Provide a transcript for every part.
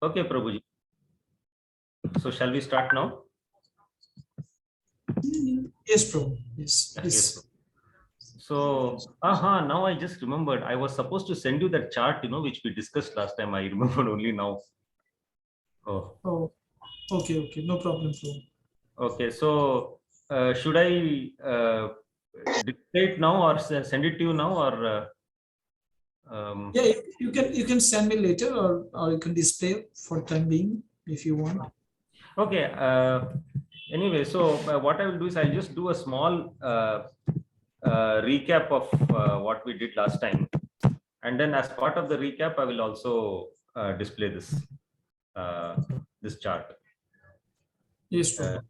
Okay, Prabhuji. So shall we start now? Yes, Prabhu. Yes. Yes. Prabhu. So, now I just remembered. I was supposed to send you that chart, which we discussed last time. I remembered only now. Oh, okay. No problem, Prabhu. Okay. So, should I display it now or send it to you now, or? Yeah, you can send me later, or you can display for time being if you want. Okay. Anyway, so what I will do is I'll just do a small recap of what we did last time, and then as part of the recap, I will also display this chart. Yes, Prabhu.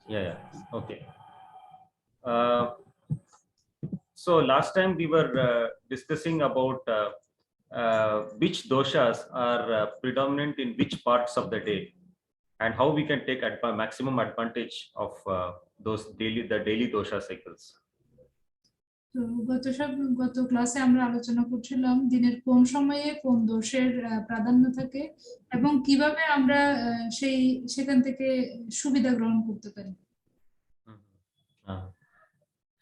Yeah. Okay. So last time we were discussing about which doshas are predominant in which parts of the day, and how we can take maximum advantage of the daily dosha cycles. তো গত ক্লাসে আমরা আলোচনা করছিলাম দিনের কোন সময়ে কোন দোষের প্রাধান্য থাকে এবং কিভাবে আমরা সেখান থেকে সুবিধা গ্রহণ করতে পারি।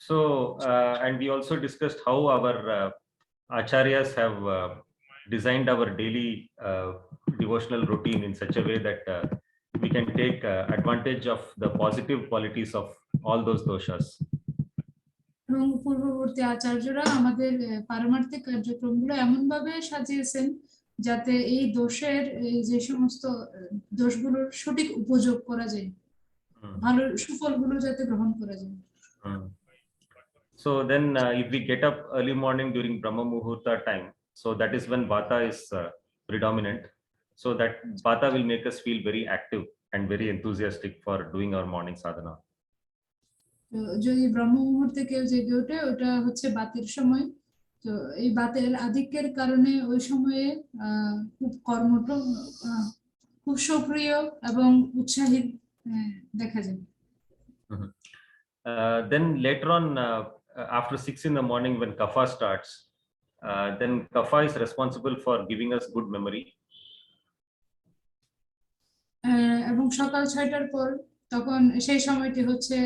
So and we also discussed how our acharyas have designed our daily devotional routine in such a way that we can take advantage of the positive qualities of all those doshas. এবং পূর্ববর্তী আচার্যরা আমাদের পারমার্থিক কার্যক্রমগুলো এমন ভাবে সাজিয়েছেন যাতে এই দোষের যে সমস্ত দোষগুলোর সঠিক উপযোগ করা যায়, ভালো সুফলগুলো যাতে গ্রহণ করা যায়। So then if we get up early morning during Brahma Muhurta time, so that is when Vata is predominant. So that Vata will make us feel very active and very enthusiastic for doing our morning sadhana. যদি ব্রহ্ম মুহূর্তে কেউ জেগে ওঠে, ওটা হচ্ছে বাতের সময়। তো এই বাতের আধিক্যের কারণে ওই সময়ে খুব কর্মঠ, খুব সক্রিয় এবং উৎসাহী দেখা যায়। Then later on, after 6 in the morning, when kapha starts, then kapha is responsible for giving us good memory. এবং সকাল 6টার পর তখন সেই সময়টি হচ্ছে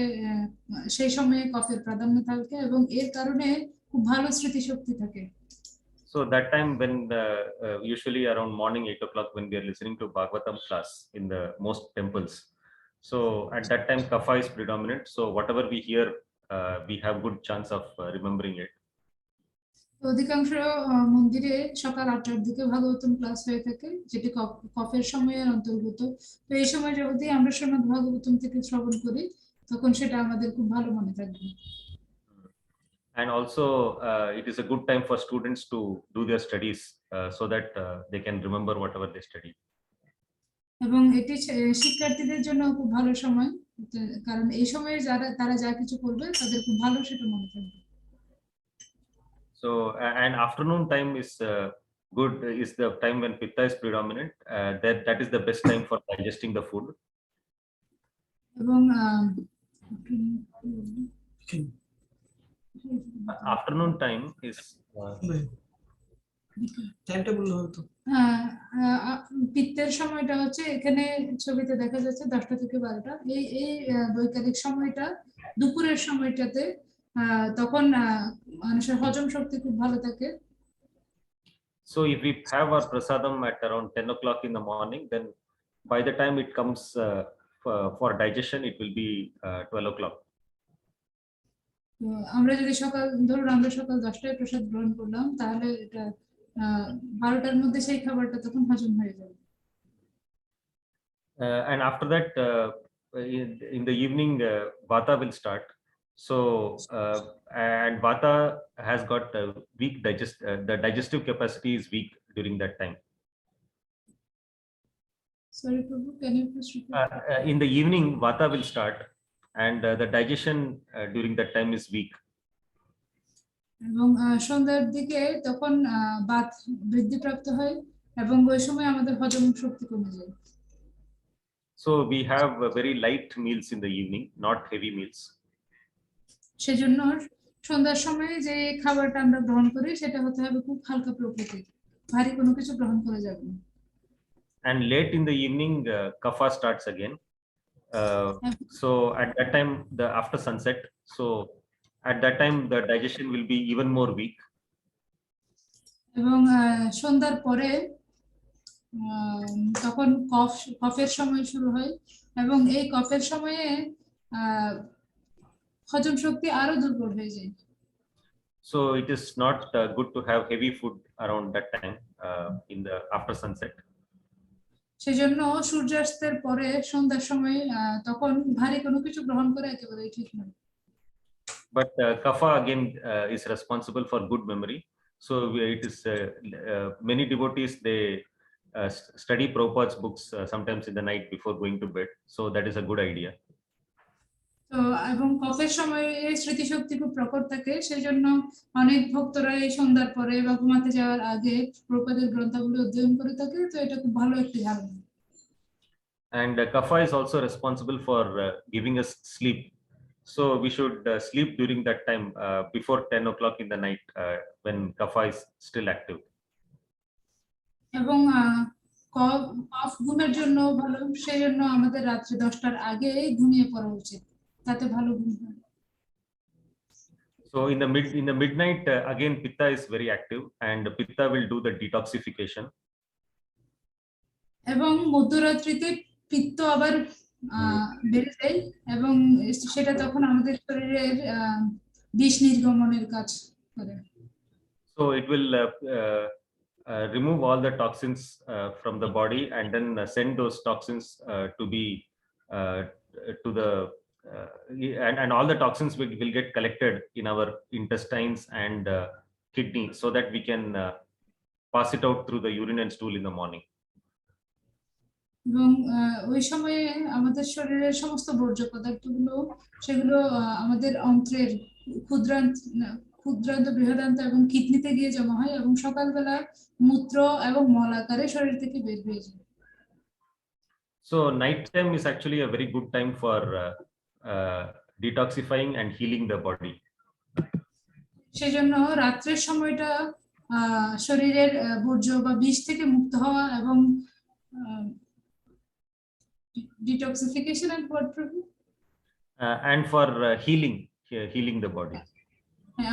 সেই সময়ে কফের প্রাধান্য থাকে এবং এর কারণে খুব ভালো স্মৃতিশক্তি থাকে। So that time when usually around morning 8 o'clock when we are listening to Bhagavatam class in the most temples, so at that time kapha is predominant, so whatever we hear we have good chance of remembering it. অধিকাংশ মন্দিরে সকাল 8টার দিকে Bhagavatam class হয়ে থাকে, যেটি কফের সময়ের অন্তর্গত। তো এই সময় যদি আমরা শ্রীমদ্ ভাগবতম থেকে শ্রবণ করি তখন সেটা আমাদের খুব ভালো মনে থাকবে। And also it is a good time for students to do their studies so that they can remember whatever they study. এবং এটি শিক্ষার্থীদের জন্য খুব ভালো সময়, কারণ এই সময়ে তারা যা কিছু করবে তাদের খুব ভালো সেটা মনে থাকবে। So and afternoon time is good, is the time when pitta is predominant. That is the best time for digesting the food. এবং afternoon time is টাইমটেবল হতো। পিত্তের সময়টা হচ্ছে এখানে ছবিতে দেখা যাচ্ছে 10টা থেকে 12টা। এই বৈকালিক সময়টা দুপুরের সময়টাতে, তখন মানুষের হজম শক্তি খুব ভালো থাকে। So if we have our prasadam at around 10 o'clock in the morning, then by the time it comes for digestion, it will be 12 o'clock. আমরা যদি আমরা সকাল 10টায় প্রসাদ গ্রহণ করলাম, তাহলে এটা 12টার মধ্যে সেই খাবারটা তখন হজম হয়ে যাবে। And after that in the evening vata will start. So and vata has got weak the digestive capacity is weak during that time. Sorry Prabhu, can you please repeat? In the evening vata will start and the digestion during that time is weak. এবং সন্ধ্যার দিকে তখন বাত বৃদ্ধিপ্রাপ্ত হয় এবং ওই সময় আমাদের হজম শক্তি কমে যায়। So we have very light meals in the evening, not heavy meals. সেজন্য সন্ধ্যার সময়ে যে খাবারটা আমরা গ্রহণ করি সেটা হতে হবে খুব হালকা প্রকৃতির, ভারী কোনো কিছু গ্রহণ করা যাবে না। And late in the evening, kapha starts again. So at that time, after sunset, so at that time the digestion will be even more weak. এবং সন্ধ্যার পরে তখন কফের সময় শুরু হয় এবং এই কফের সময়ে হজম শক্তি আরো দুর্বল হয়ে যায়। So it is not good to have heavy food around that time in the after sunset. সেজন্য সূর্যাস্তের পরে সন্ধ্যার সময় তখন ভারী কোনো কিছু গ্রহণ করা একেবারেই ঠিক নয়। But kapha again is responsible for good memory. So it is many devotees, they study Prabhupada's books sometimes in the night before going to bed. So that is a good idea. তো এবং কফের সময় এই স্মৃতিশক্তি খুব প্রকট থাকে, সেই জন্য অনেক ভক্তরা এই সন্ধ্যার পরে বা ঘুমাতে যাওয়ার আগে প্রভুপাদের গ্রন্থগুলো অধ্যয়ন করে থাকে। তো এটা খুব ভালো একটি ধারণা। And kapha is also responsible for giving us sleep. So we should sleep during that time before 10 o'clock in the night when kapha is still active. এবং কফ ঘুমের জন্য ভালো, সেই জন্য আমাদের রাত্রি 10টার আগে ঘুমিয়ে পড়া উচিত, তাতে ভালো ঘুম হয়। So in the midnight again pitta is very active and pitta will do the detoxification. এবং মধ্যরাত্রিতে পিত্ত আবার বেড়ে যায় এবং সেটা তখন আমাদের শরীরের বিষ নির্গমনের কাজ করে। So it will remove all the toxins from the body and then send those toxins to be to the and all the toxins will get collected in our intestines and kidney so that we can pass it out through the urine and stool in the morning. এবং ওই সময়ে আমাদের শরীরের সমস্ত বর্জ্য পদার্থগুলো সেগুলো আমাদের অন্ত্রের ক্ষুদ্রান্ত বৃহদান্ত এবং কিডনিতে গিয়ে জমা হয় এবং সকালবেলা মূত্র এবং মল আকারে শরীর থেকে বের হয়ে যায়। So night time is actually a very good time for detoxifying and healing the body. সেজন্য রাত্রের সময়টা শরীরের বর্জ্য বা বিষ থেকে মুক্ত হওয়া এবং detoxification and what, Prabhu? And for healing the body.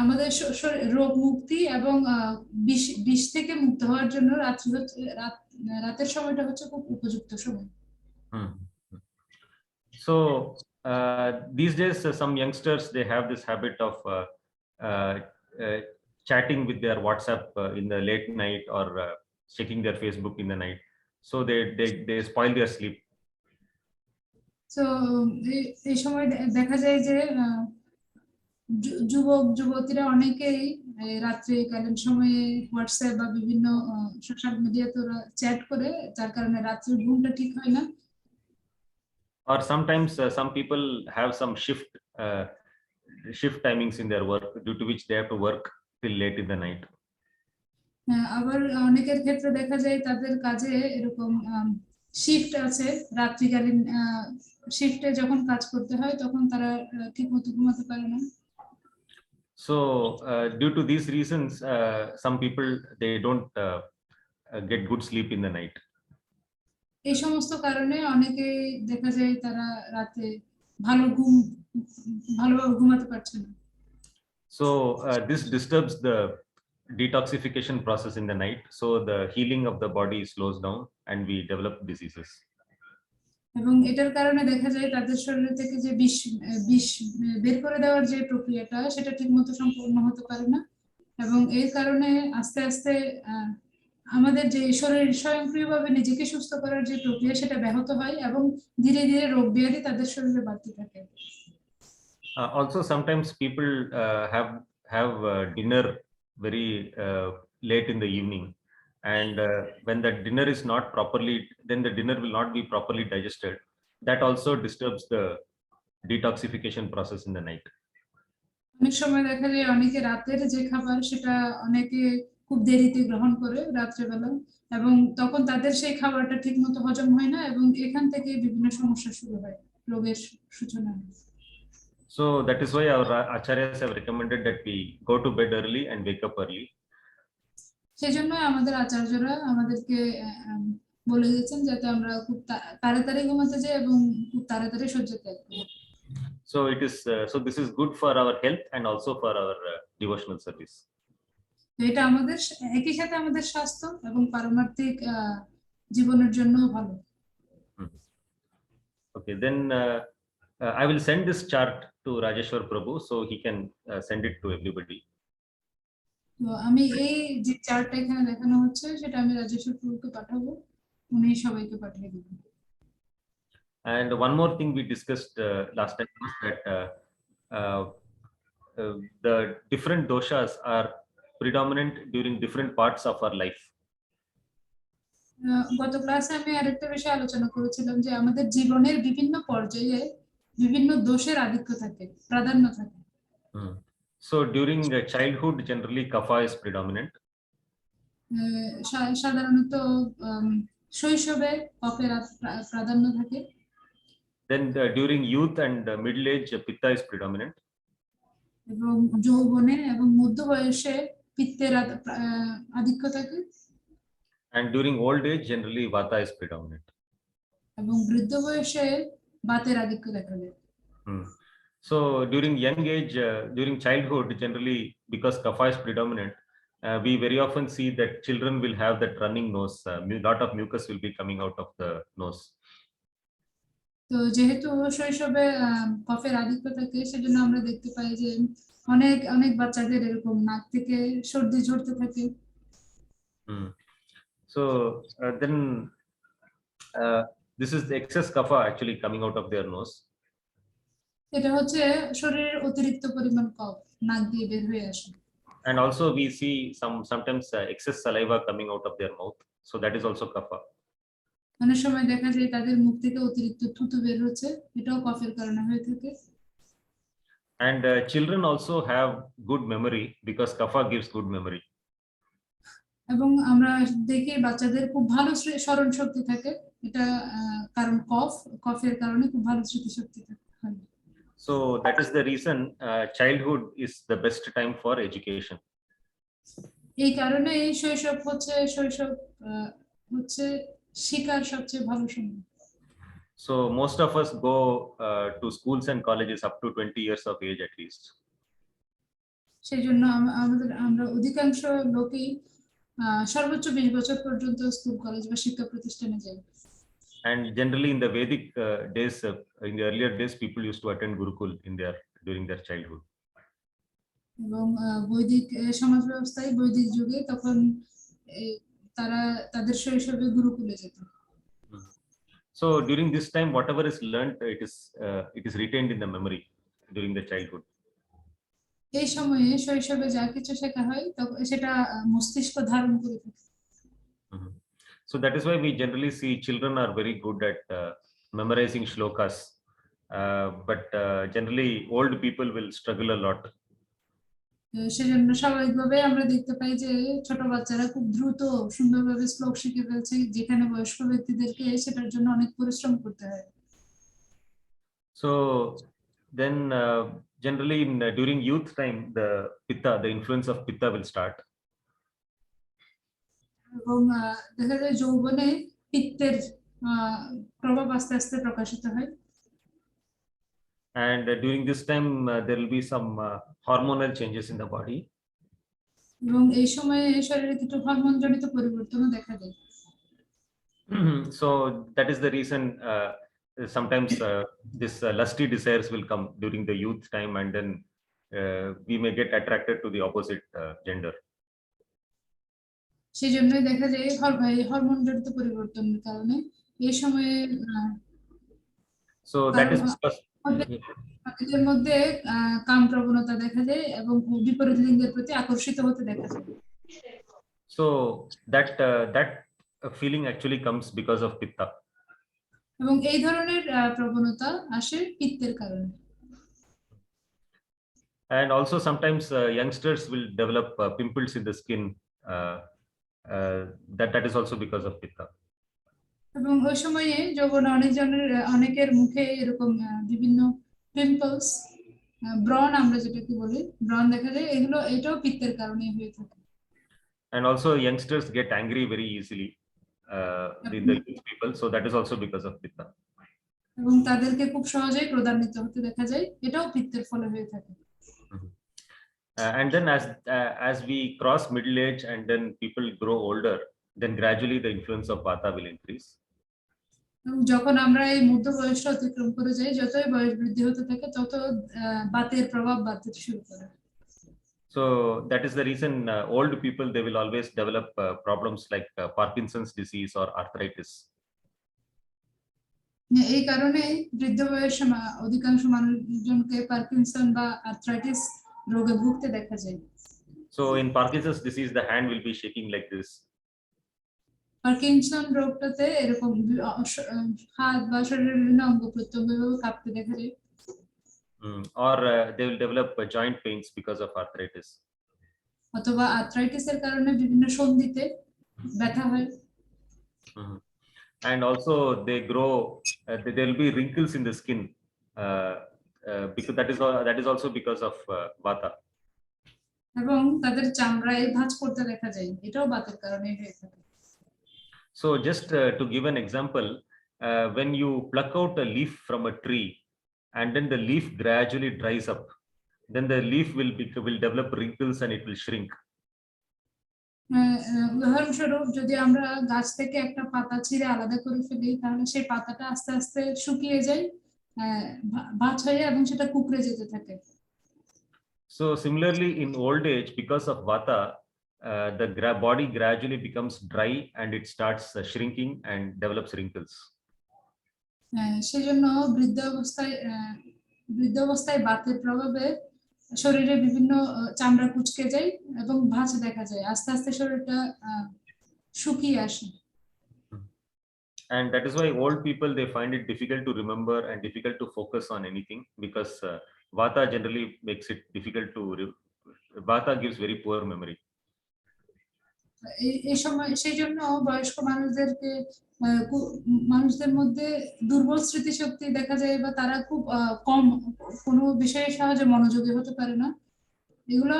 আমাদের রোগ মুক্তি এবং বিষ থেকে মুক্ত হওয়ার জন্য রাতের সময়টা হচ্ছে খুব উপযুক্ত সময়। So these days some youngsters, they have this habit of chatting with their WhatsApp in the late night or checking their Facebook in the night. So they spoil their sleep. So এই সময় দেখা যায় যে যুবক যুবতীরা অনেকেই রাত্রিকালীন সময়ে WhatsApp বা বিভিন্ন সোশ্যাল মিডিয়াতে চ্যাট করে, যার কারণে রাত্রির ঘুমটা ঠিক হয় না। Or sometimes some people have some shift timings in their work, due to which they have to work till late in the night. আবার অনেকের ক্ষেত্রে দেখা যায় তাদের কাজে এরকম শিফট আছে, রাত্রিকালীন শিফটে যখন কাজ করতে হয় তখন তারা ঠিকমতো ঘুমাতে পারে না। So due to these reasons some people, they don't get good sleep in the night. এই সমস্ত কারণে অনেকে দেখা যায় তারা রাতে ভালোভাবে ঘুমাতে পারছে না। So this disturbs the detoxification process in the night, so the healing of the body slows down and we develop diseases. এবং এটার কারণে দেখা যায় তাদের শরীর থেকে যে বিষ বের করে দেওয়ার যে প্রক্রিয়াটা সেটা ঠিকমতো সম্পূর্ণ হতে পারে না এবং এর কারণে আস্তে আস্তে আমাদের যে শরীর স্বয়ংক্রিয়ভাবে নিজেকে সুস্থ করার যে প্রক্রিয়া সেটা ব্যাহত হয় এবং ধীরে ধীরে রোগ ব্যাধি তাদের শরীরে বাড়তে থাকে। Also sometimes people have dinner very late in the evening, and when the dinner is not properly, then the dinner will not be properly digested. That also disturbs the detoxification process in the night. অনেক সময় দেখা যায় অনেকে রাতের যে খাবার সেটা অনেকে খুব দেরিতে গ্রহণ করে রাত্রেবেলা এবং তখন তাদের সেই খাবারটা ঠিকমতো হজম হয় না এবং এখান থেকে বিভিন্ন সমস্যা শুরু হয়, রোগের সূচনা হয়। So that is why our acharyas have recommended that we go to bed early and wake up early. সেজন্য আমাদের আচার্যরা আমাদেরকে বলে গেছেন যাতে আমরা খুব তাড়াতাড়ি ঘুমাতে যাই এবং খুব তাড়াতাড়ি সহ্য ত্যাগ করি। So it is so this is good for our health and also for our devotional service. তো এটা আমাদের একই সাথে আমাদের স্বাস্থ্য এবং পারমার্থিক জীবনের জন্য ভালো। Okay, then I will send this chart to Rajeshwar Prabhu so he can send it to everybody. তো আমি এই যে চার্টটা এখানে দেখানো হচ্ছে সেটা আমি রাজেশ্বর প্রভুকে পাঠাবো, উনি সবাইকে পাঠিয়ে দেবেন। And one more thing we discussed last time is that the different doshas are predominant during different parts of our life. গত ক্লাসে আমি আরেকটা বিষয় আলোচনা করেছিলাম যে আমাদের জীবনের বিভিন্ন পর্যায়ে বিভিন্ন দোষের আধিক্য থাকে, প্রাধান্য থাকে। So during childhood, generally kapha is predominant. সাধারণত শৈশবে কফের প্রাধান্য থাকে। Then during youth and middle age, pitta is predominant. এবং যৌবনে এবং মধ্য বয়সে পিত্তের আধিক্য থাকে। And during old age, generally vata is predominant. এবং বৃদ্ধ বয়সে বাতের আধিক্য দেখা যায়। So during young age, during childhood, generally because kapha is predominant, we very often see that children will have that running nose. Lot of mucus will be coming out of the nose. তো যেহেতু শৈশবে কফের আধিক্য থাকে সেজন্য আমরা দেখতে পাই যে অনেক অনেক বাচ্চাদের এরকম নাক থেকে সর্দি ঝরতে থাকে। So then this is the excess kapha actually coming out of their nose. এটা হচ্ছে শরীরের অতিরিক্ত পরিমাণ কফ নাক দিয়ে বের হয়ে আসে। And also we see sometimes excess saliva coming out of their mouth, so that is also kapha. অনেক সময় দেখা যায় তাদের মুখ থেকে অতিরিক্ত থুতু বের হচ্ছে, এটাও কফের কারণে হয়ে থাকে। And children also have good memory because kapha gives good memory. এবং আমরা দেখি বাচ্চাদের খুব ভালো স্মরণ শক্তি থাকে, এটা কারণ কফের কারণে খুব ভালো স্মৃতি শক্তি থাকে। So that is the reason childhood is the best time for education. এই কারণে শৈশব হচ্ছে শিক্ষার সবচেয়ে ভালো সময়। So most of us go to schools and colleges up to 20 years of age at least. সেজন্য আমরা অধিকাংশ লোকই সর্বোচ্চ 20 বছর পর্যন্ত স্কুল কলেজ বা শিক্ষা প্রতিষ্ঠানে যাই। And generally in the Vedic days, in the earlier days, people used to attend Gurukul during their childhood. এবং বৈদিক সমাজ ব্যবস্থায় বৈদিক যুগে তখন তারা তাদের শৈশবে গুরুকুলে যেত। So during this time, whatever is learnt, it is retained in the memory during the childhood. এই সময়ে শৈশবে যা কিছু শেখা হয় সেটা মস্তিষ্ক ধারণ করে থাকে। So that is why we generally see children are very good at memorizing shlokas, but generally old people will struggle a lot. সেজন্য স্বাভাবিকভাবে আমরা দেখতে পাই যে ছোট বাচ্চারা খুব দ্রুত সুন্দরভাবে শ্লোক শিখে ফেলছে, যেখানে বয়স্ক ব্যক্তিদেরকে সেটার জন্য অনেক পরিশ্রম করতে হয়। So then generally during youth time, the influence of pitta will start. এবং দেখা যায় যৌবনে পিত্তের প্রভাব আস্তে আস্তে প্রকাশিত হয়। And during this time there will be some hormonal changes in the body. এবং এই সময়ে শরীরে কিছু হরমোন জনিত পরিবর্তনও দেখা যায়। So that is the reason sometimes this lusty desires will come during the youth time, and then we may get attracted to the opposite gender. সেজন্যই দেখা যায় হরমোন জনিত পরিবর্তনের কারণে এই সময়ে So that is because এর মধ্যে কাম প্রবণতা দেখা যায় এবং বিপরীত লিঙ্গের প্রতি আকর্ষিত হতে দেখা যায়। So that feeling actually comes because of pitta. এবং এই ধরনের প্রবণতা আসে পিত্তের কারণে। And also sometimes youngsters will develop pimples in the skin. That is also because of pitta. এবং ওই সময়ে যখন অনেকের মুখে এরকম বিভিন্ন পিম্পলস, ব্রণ আমরা যেটাকে বলি ব্রণ দেখা যায়, এটাও পিত্তের কারণে হয়ে থাকে। And also youngsters get angry very easily. in the youth people. So that is also because of pitta. এবং তাদেরকে খুব সহজেই ক্রোধান্বিত হতে দেখা যায়, এটাও পিত্তের ফলে হয়ে থাকে। And then as we cross middle age and then people grow older, then gradually the influence of vata will increase. এবং যখন আমরা এই মধ্য বয়সটা অতিক্রম করে যাই, যতই বয়স বৃদ্ধি হতে থাকে তত বাতের প্রভাব বাড়তে শুরু করে। So that is the reason old people, they will always develop problems like Parkinson's disease or arthritis. এই কারণে বৃদ্ধ বয়সে অধিকাংশ মানুষজনকে পার্কিনসন বা আর্থ্রাইটিস রোগে ভুগতে দেখা যায়। So in Parkinson's disease, the hand will be shaking like this. Parkinson রোগটাতে এরকম হাত বা শরীরের বিভিন্ন অঙ্গ প্রত্যঙ্গ কাঁপতে দেখা যায়। Or they will develop joint pains because of arthritis. অথবা আর্থ্রাইটিসের কারণে বিভিন্ন সন্ধিতে ব্যথা হয়। And also they grow, there will be wrinkles in the skin, because that is also because of vata. এবং তাদের চামড়ায় ভাঁজ পড়তে দেখা যায়, এটাও বাতের কারণে হয়ে থাকে। So just to give an example, when you pluck out a leaf from a tree and then the leaf gradually dries up, then the leaf will develop wrinkles and it will shrink. উদাহরণস্বরূপ যদি আমরা গাছ থেকে একটা পাতা ছিঁড়ে আলাদা করে ফেলি, তাহলে সেই পাতাটা আস্তে আস্তে শুকিয়ে যায়, ভাঁজ হয়ে, এবং সেটা কুঁকড়ে যেতে থাকে। So similarly in old age, because of vata, the body gradually becomes dry and it starts shrinking and develops wrinkles. সেজন্য বৃদ্ধ অবস্থায় বাতের প্রভাবে শরীরে বিভিন্ন চামড়া কুঁচকে যায় এবং ভাঁজ দেখা যায়, আস্তে আস্তে শরীরটা শুকিয়ে আসে। And that is why old people, they find it difficult to remember and difficult to focus on anything, because vata generally makes it difficult to vata gives very poor memory. এই সময় সেই জন্য বয়স্ক মানুষদের মধ্যে দুর্বল স্মৃতিশক্তি দেখা যায়, বা তারা খুব কম কোনো বিষয়ে সহজে মনোযোগী হতে পারে না, এগুলো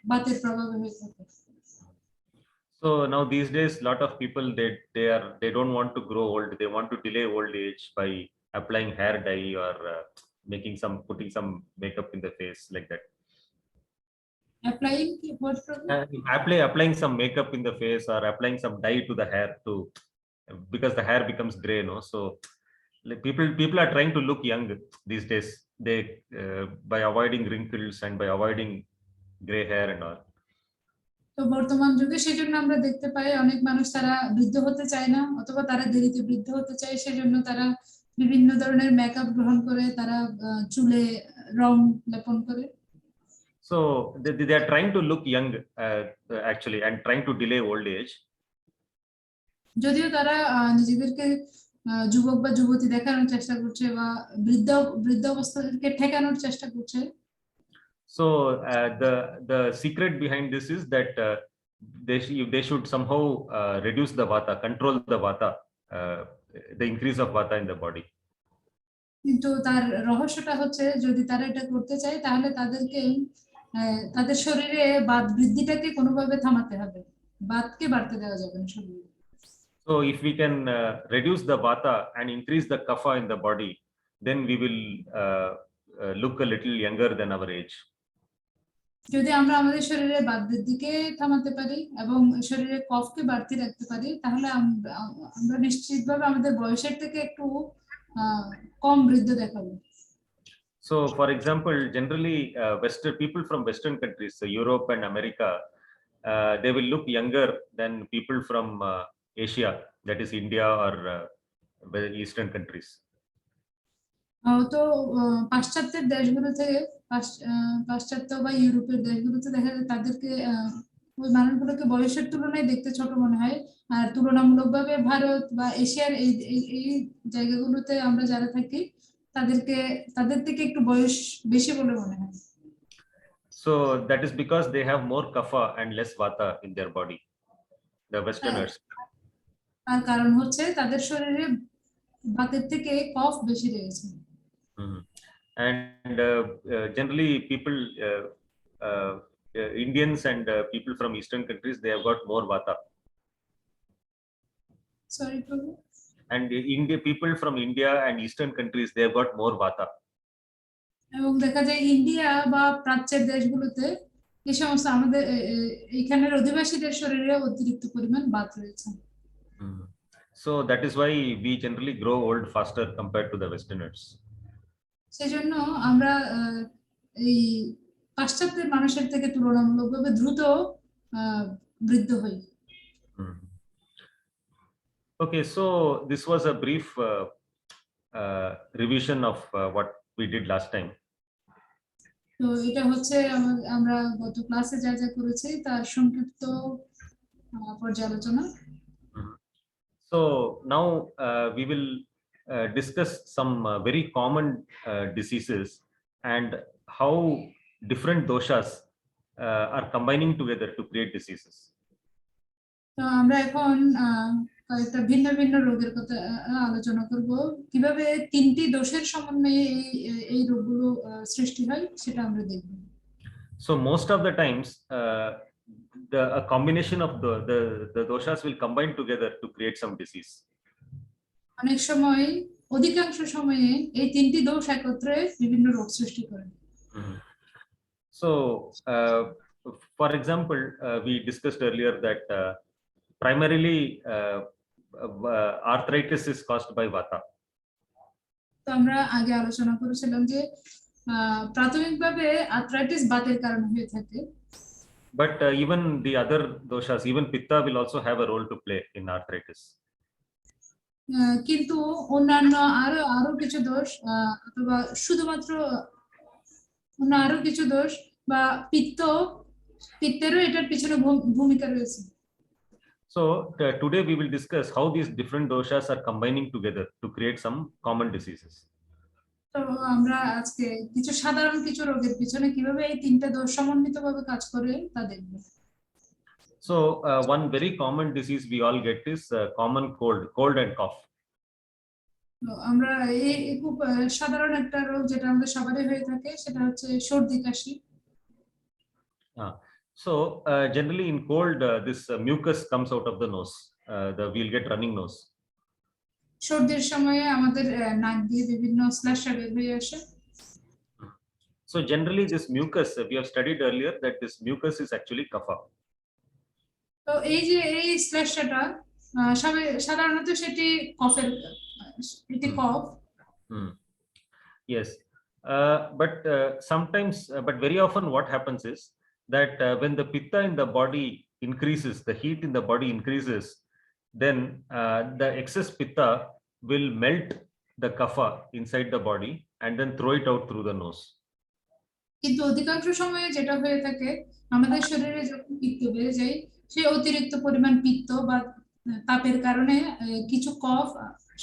বাতের প্রভাবে হয়ে থাকে। So now these days, lot of people, they don't want to grow old. They want to delay old age by applying hair dye or putting some makeup in the face, like that. Applying some makeup in the face or applying some dye to the hair because the hair becomes gray, no? So like people are trying to look young these days. They by avoiding wrinkles and by avoiding gray hair and all. তো বর্তমান যুগে সেজন্য আমরা দেখতে পাই অনেক মানুষ তারা বৃদ্ধ হতে চায় না, অথবা তারা দেরিতে বৃদ্ধ হতে চায়, সেজন্য তারা বিভিন্ন ধরনের মেকআপ গ্রহণ করে, তারা চুলে রং লেপন করে। So they are trying to look young actually, and trying to delay old age. যদিও তারা নিজেদেরকে যুবক বা যুবতী দেখানোর চেষ্টা করছে, বা বৃদ্ধ অবস্থাকে ঠেকানোর চেষ্টা করছে। So the secret behind this is that they should somehow reduce the vata, control the vata, the increase of vata in the body. কিন্তু তার রহস্যটা হচ্ছে, যদি তারা এটা করতে চায় তাহলে তাদেরকে তাদের শরীরে বাত বৃদ্ধিটাকে কোনোভাবে থামাতে হবে, বাতকে বাড়তে দেওয়া যাবে না শরীরে। So if we can reduce the vata and increase the kapha in the body, then we will look a little younger than our age. যদি আমরা আমাদের শরীরে বাত বৃদ্ধিকে থামাতে পারি এবং শরীরে কফকে বাড়তি রাখতে পারি, তাহলে আমরা নিশ্চিতভাবে আমাদের বয়সের থেকে একটু কম বৃদ্ধ দেখাবো। So for example, generally Western people from Western countries, so Europe and America, they will look younger than people from Asia, that is India or Eastern countries. তো পাশ্চাত্যের দেশগুলোতে, পাশ্চাত্য বা ইউরোপের দেশগুলোতে দেখা যায় তাদেরকে ওই মানুষগুলোকে বয়সের তুলনায় দেখতে ছোট মনে হয়, আর তুলনামূলকভাবে ভারত বা এশিয়ার এই জায়গাগুলোতে আমরা যারা থাকি তাদের থেকে একটু বয়স বেশি বলে মনে হয়। So that is because they have more kapha and less vata in their body, the Westerners. তার কারণ হচ্ছে তাদের শরীরে বাতের থেকে কফ বেশি রয়েছে। And generally people, Indians and people from Eastern countries, they have got more vata. Sorry প্রভু। And India, people from India and Eastern countries, they have got more vata. এবং দেখা যায় ইন্ডিয়া বা প্রাচ্যের দেশগুলোতে এই সমস্ত আমাদের এখানের অধিবাসীদের শরীরে অতিরিক্ত পরিমাণ বাত রয়েছে। So that is why we generally grow old faster compared to the Westerners. সেজন্য আমরা এই পাশ্চাত্যের মানুষের থেকে তুলনামূলকভাবে দ্রুত বৃদ্ধ হই। Okay, so this was a brief revision of what we did last time. তো এটা হচ্ছে আমরা গত ক্লাসে যা যা করেছি তার সংক্ষিপ্ত পর্যালোচনা। So now we will discuss some very common diseases and how different doshas are combining together to create diseases. তো আমরা এখন কয়েকটা ভিন্ন ভিন্ন রোগের কথা আলোচনা করব, কিভাবে তিনটি দোষের সমন্বয়ে এই রোগগুলো সৃষ্টি হয় সেটা আমরা দেখব। So most of the times a combination of the doshas will combine together to create some disease. অনেক সময়, অধিকাংশ সময়ে এই তিনটি দোষ একত্রে বিভিন্ন রোগ সৃষ্টি করে। So for example, we discussed earlier that primarily arthritis is caused by vata. তো আমরা আগে আলোচনা করেছিলাম যে প্রাথমিকভাবে আর্থ্রাইটিস বাতের কারণে হয়ে থাকে। But even the other doshas, even pitta will also have a role to play in arthritis. কিন্তু অন্যান্য আরো কিছু দোষ অথবা শুধুমাত্র অন্য আরো কিছু দোষ বা পিত্তেরও এটার পিছনে ভূমিকা রয়েছে। So today we will discuss how these different doshas are combining together to create some common diseases. তো আমরা আজকে সাধারণ কিছু রোগের পিছনে কিভাবে এই তিনটা দোষ সমন্বিতভাবে কাজ করে তা দেখব। So one very common disease we all get is common cold and cough. আমরা এই খুব সাধারণ একটা রোগ যেটা আমাদের সবারই হয়ে থাকে, সেটা হচ্ছে সর্দি কাশি। So generally in cold this mucus comes out of the nose. We'll get running nose. সর্দির সময়ে আমাদের নাক দিয়ে বিভিন্ন শ্লেষ্মা বের হয়ে আসে। So generally this mucus, we have studied earlier that this mucus is actually kapha. তো এই যে এই শ্লেষ্মাটা সাধারণত সেটি কফের, এটি কফ। Yes, but sometimes, but very often what happens is that when the pitta in the body increases, the heat in the body increases, then the excess pitta will melt the kapha inside the body and then throw it out through the nose. কিন্তু অধিকাংশ সময়ে যেটা হয়ে থাকে, আমাদের শরীরে যখন পিত্ত বেড়ে যায়, সেই অতিরিক্ত পরিমাণ পিত্ত বা তাপের কারণে কিছু কফ,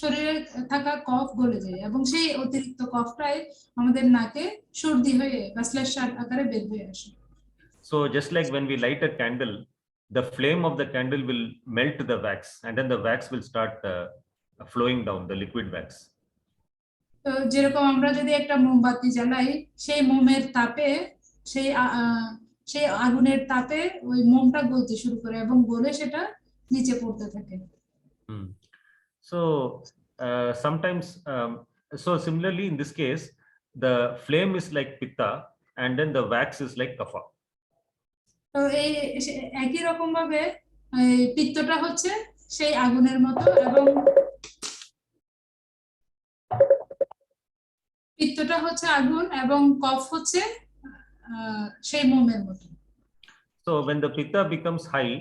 শরীরে থাকা কফ গলে যায় এবং সেই অতিরিক্ত কফটাই আমাদের নাকে সর্দি হয়ে বা শ্লেষ্মার আকারে বের হয়ে আসে। So just like when we light a candle, the flame of the candle will melt the wax and then the wax will start flowing down, the liquid wax. তো যেরকম আমরা যদি একটা মোমবাতি জ্বালাই, সেই মোমের তাপে সেই আগুনের তাপে ওই মোমটা গলতে শুরু করে এবং গলে সেটা নিচে পড়তে থাকে। So sometimes so similarly in this case the flame is like pitta and then the wax is like kapha. তো এই একই রকম ভাবে পিত্তটা হচ্ছে সেই আগুনের মতো এবং পিত্তটা হচ্ছে আগুন এবং কফ হচ্ছে সেই মোমের মতো। So when the pitta becomes high,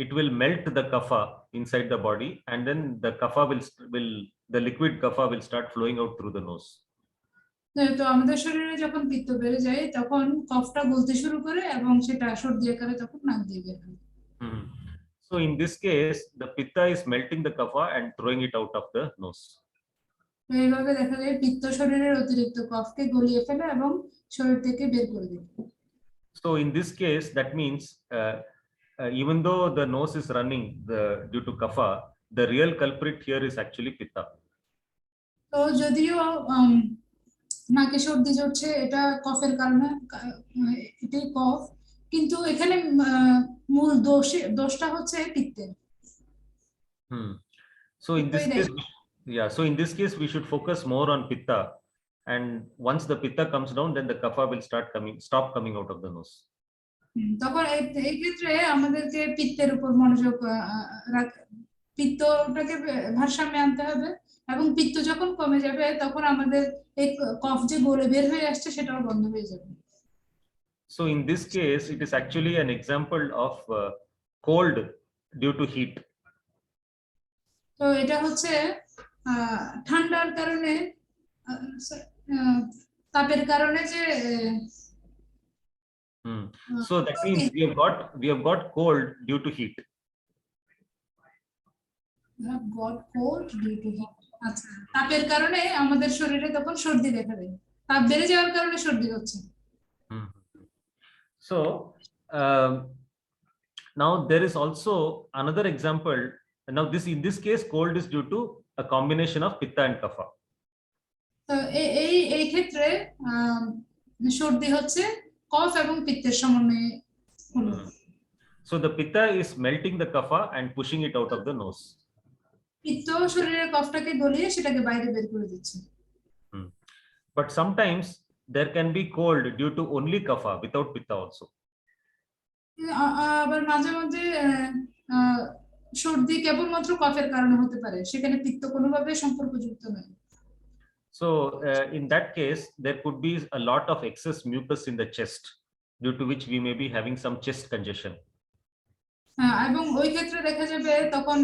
it will melt the kapha inside the body and then the kapha the liquid kapha will start flowing out through the nose. তো আমাদের শরীরে যখন পিত্ত বেড়ে যায় তখন কফটা গলতে শুরু করে এবং সেটা সর্দি আকারে তখন নাক দিয়ে বের হয়। So in this case the pitta is melting the kapha and throwing it out of the nose. এইভাবে দেখা যায় পিত্ত শরীরের অতিরিক্ত কফকে গলিয়ে ফেলে এবং শরীর থেকে বের করে দেয়। So in this case that means even though the nose is running due to kapha, the real culprit here is actually pitta. তো যদিও নাকে সর্দি জড়ছে এটা কফের কারণে, এটাই কফ, কিন্তু এখানে মূল দোষটা হচ্ছে পিত্তের। So in this case, yeah, so in this case we should focus more on pitta, and once the pitta comes down, then the kapha will stop coming out of the nose. তখন এই ক্ষেত্রে আমাদেরকে পিত্তের উপর মনোযোগ পিত্তটাকে ভারসাম্যে আনতে হবে, এবং পিত্ত যখন কমে যাবে তখন আমাদের এই কফ যে গলে বের হয়ে আসছে সেটাও বন্ধ হয়ে যাবে। So in this case, it is actually an example of cold due to heat. তো এটা হচ্ছে ঠান্ডার কারণে, তাপের কারণে যে So that means we have got cold due to heat. আচ্ছা, তাপের কারণে আমাদের শরীরে তখন সর্দি দেখা দেয়, তাপ বেড়ে যাওয়ার কারণে সর্দি হচ্ছে। So now there is also another example. Now in this case, cold is due to a combination of pitta and kapha. তো এই ক্ষেত্রে সর্দি হচ্ছে কফ এবং পিত্তের সমন্বয়ে হলো। So the pitta is melting the kapha and pushing it out of the nose. পিত্ত শরীরের কফটাকে গলিয়ে সেটাকে বাইরে বের করে দিচ্ছে। But sometimes there can be cold due to only kapha without pitta also. আবার মাঝে মাঝে সর্দি কেবলমাত্র কফের কারণে হতে পারে, সেখানে পিত্ত কোনোভাবে সম্পর্কযুক্ত নয়। So in that case, there could be a lot of excess mucus in the chest, due to which we may be having some chest congestion. এবং ওই ক্ষেত্রে দেখা যাবে তখন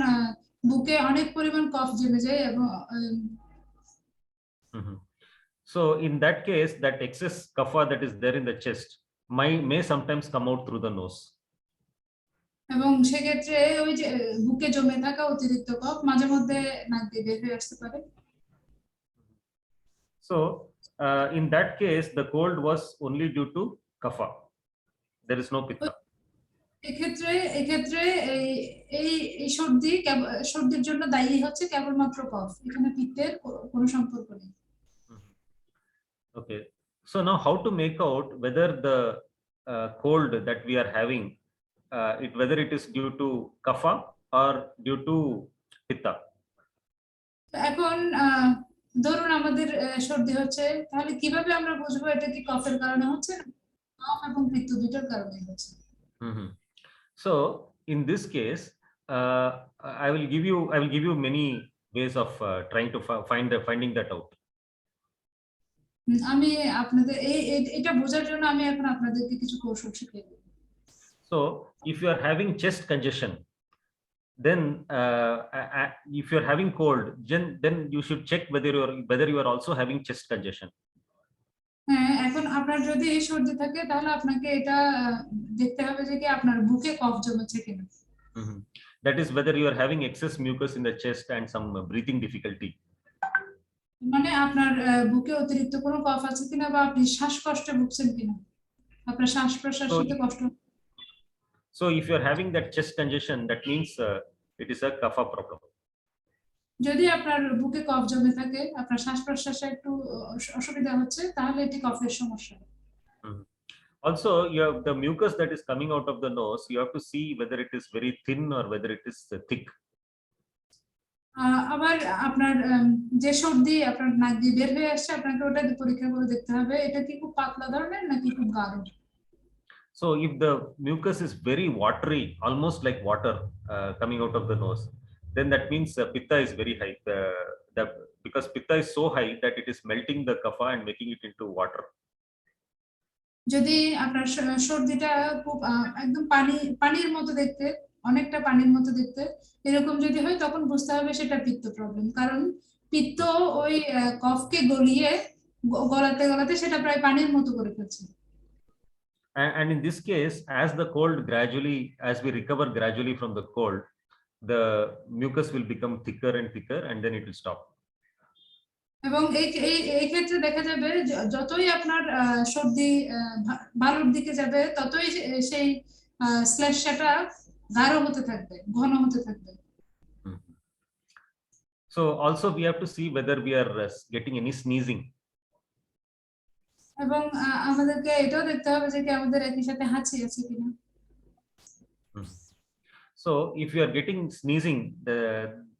বুকে অনেক পরিমাণ কফ জমে যায় এবং so in that case, that excess kapha that is there in the chest may sometimes come out through the nose. এবং সেক্ষেত্রে ওই যে বুকে জমে থাকা অতিরিক্ত কফ মাঝে মধ্যে নাক দিয়ে বের হয়ে আসতে পারে। So in that case, the cold was only due to kapha. There is no pitta. এক্ষেত্রে এই সর্দির জন্য দায়ী হচ্ছে কেবলমাত্র কফ, এখানে পিত্তের কোনো সম্পর্ক নেই। Okay, so now how to make out whether the cold that we are having, whether it is due to kapha or due to pitta? এখন ধরুন আমাদের সর্দি হচ্ছে, তাহলে কিভাবে আমরা বুঝবো এটা কি কফের কারণে হচ্ছে না কফ এবং পিত্ত দুটোর কারণে হচ্ছে? So in this case, I will give you many ways of trying to finding that out. আমি আপনাদের এটা বোঝার জন্য আমি এখন আপনাদেরকে কিছু কৌশল শিখিয়ে দেব। So if you are having chest congestion, then if you are having cold, then you should check whether you are also having chest congestion. হ্যাঁ, এখন আপনার যদি সর্দি থাকে তাহলে আপনাকে এটা দেখতে হবে যে কি আপনার বুকে কফ জমেছে কিনা। That is whether you are having excess mucus in the chest and some breathing difficulty. মানে আপনার বুকে অতিরিক্ত কোনো কফ আছে কিনা বা আপনি শ্বাসকষ্টে ভুগছেন কিনা, আপনার শ্বাস প্রশ্বাস নিতে কষ্ট। So if you are having that chest congestion, that means it is a kapha problem. যদি আপনার বুকে কফ জমে থাকে, আপনার শ্বাস প্রশ্বাসে একটু অসুবিধা হচ্ছে, তাহলে এটি কফের সমস্যা। Also, you have the mucus that is coming out of the nose. You have to see whether it is very thin or whether it is thick. আবার আপনার যে সর্দি আপনার নাক দিয়ে বের হয়ে আসছে, আপনাকে ওটা পরীক্ষা করে দেখতে হবে এটা কি খুব পাতলা ধরনের নাকি খুব গাঢ়। So if the mucus is very watery, almost like water coming out of the nose, then that means pitta is very high. Because pitta is so high that it is melting the kapha and making it into water. যদি আপনার সর্দিটা খুব একদম পানির মতো দেখতে, অনেকটা পানির মতো দেখতে এরকম যদি হয়, তখন বুঝতে হবে সেটা পিত্ত প্রবলেম, কারণ পিত্ত ওই কফকে গলিয়ে গলাতে সেটা প্রায় পানির মতো করে ফেলছে। And in this case, as we recover gradually from the cold, the mucus will become thicker and thicker, and then it will stop. এবং এই ক্ষেত্রে দেখা যাবে যতই আপনার সর্দি ভালোর দিকে যাবে, ততই সেই শ্লেষ্মাটা গাঢ় হতে থাকবে, ঘন হতে থাকবে। So also we have to see whether we are getting any sneezing. এবং আমাদেরকে এটাও দেখতে হবে যে কি আমাদের একই সাথে হাঁচি আছে কিনা। So if you are getting sneezing,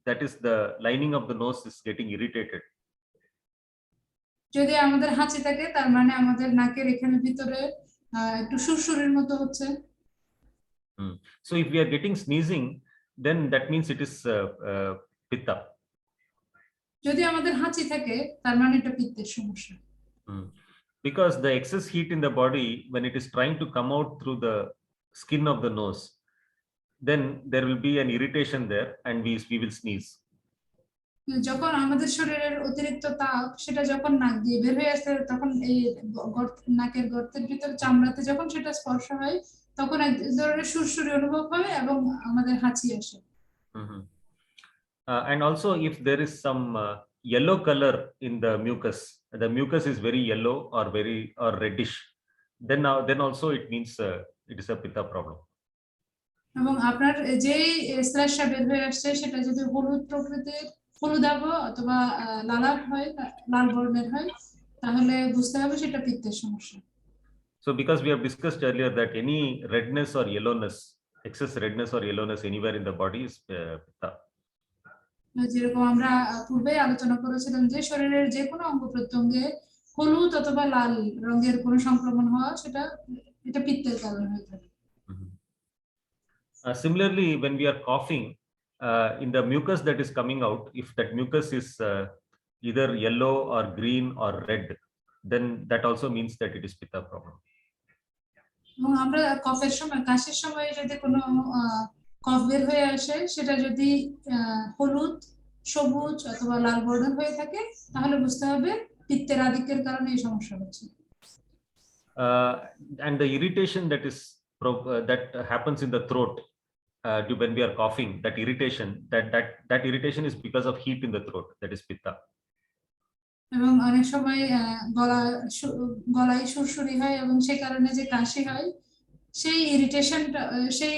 that is the lining of the nose is getting irritated. যদি আমাদের হাঁচি থাকে তার মানে আমাদের নাকের এখানে ভিতরে একটু সুরসুরের মতো হচ্ছে। So if we are getting sneezing, then that means it is pitta. যদি আমাদের হাঁচি থাকে তার মানে এটা পিত্তের সমস্যা। Because the excess heat in the body, when it is trying to come out through the skin of the nose, then there will be an irritation there and we will sneeze. যখন আমাদের শরীরের অতিরিক্ত তাপ সেটা যখন নাক দিয়ে বের হয়ে আসে তখন এই নাকের গর্তের ভিতর চামড়াতে যখন সেটা স্পর্শ হয় তখন এক ধরনের সুরসুরি অনুভব হয় এবং আমাদের হাঁচি আসে। And also if there is some yellow color in the mucus is very yellow or reddish, then also it means it is a pitta problem. এবং আপনার যেই স্ল্যাশটা বের হয়ে আসছে সেটা যদি হলুদ প্রকৃতির, হলুদাভ অথবা লালাভ হয়, লাল বর্ণের হয়, তাহলে বুঝতে হবে সেটা পিত্তের সমস্যা। So because we have discussed earlier that any redness or yellowness, excess redness or yellowness anywhere in the body is pitta. যেরকম আমরা পূর্বে আলোচনা করেছিলাম যে শরীরের যে কোনো অঙ্গ প্রত্যঙ্গে হলুদ অথবা লাল রঙের কোনো সংক্রমণ হওয়া এটা পিত্তের কারণে হয়ে থাকে। Similarly, when we are coughing, in the mucus that is coming out, if that mucus is either yellow or green or red, then that also means that it is pitta problem. এবং আমরা কফের সময়, কাশির সময় যদি কোনো কফ বের হয়ে আসে সেটা যদি হলুদ, সবুজ অথবা লাল বর্ণের হয়ে থাকে তাহলে বুঝতে হবে পিত্তের আধিক্যের কারণে এই সমস্যা হচ্ছে। And the irritation that happens in the throat when we are coughing, that irritation is because of heat in the throat, that is pitta. এবং অনেক সময় গলায় সুরসুরি হয় এবং সেই কারণে যে কাশি হয় সেই ইরিটেশনটা, সেই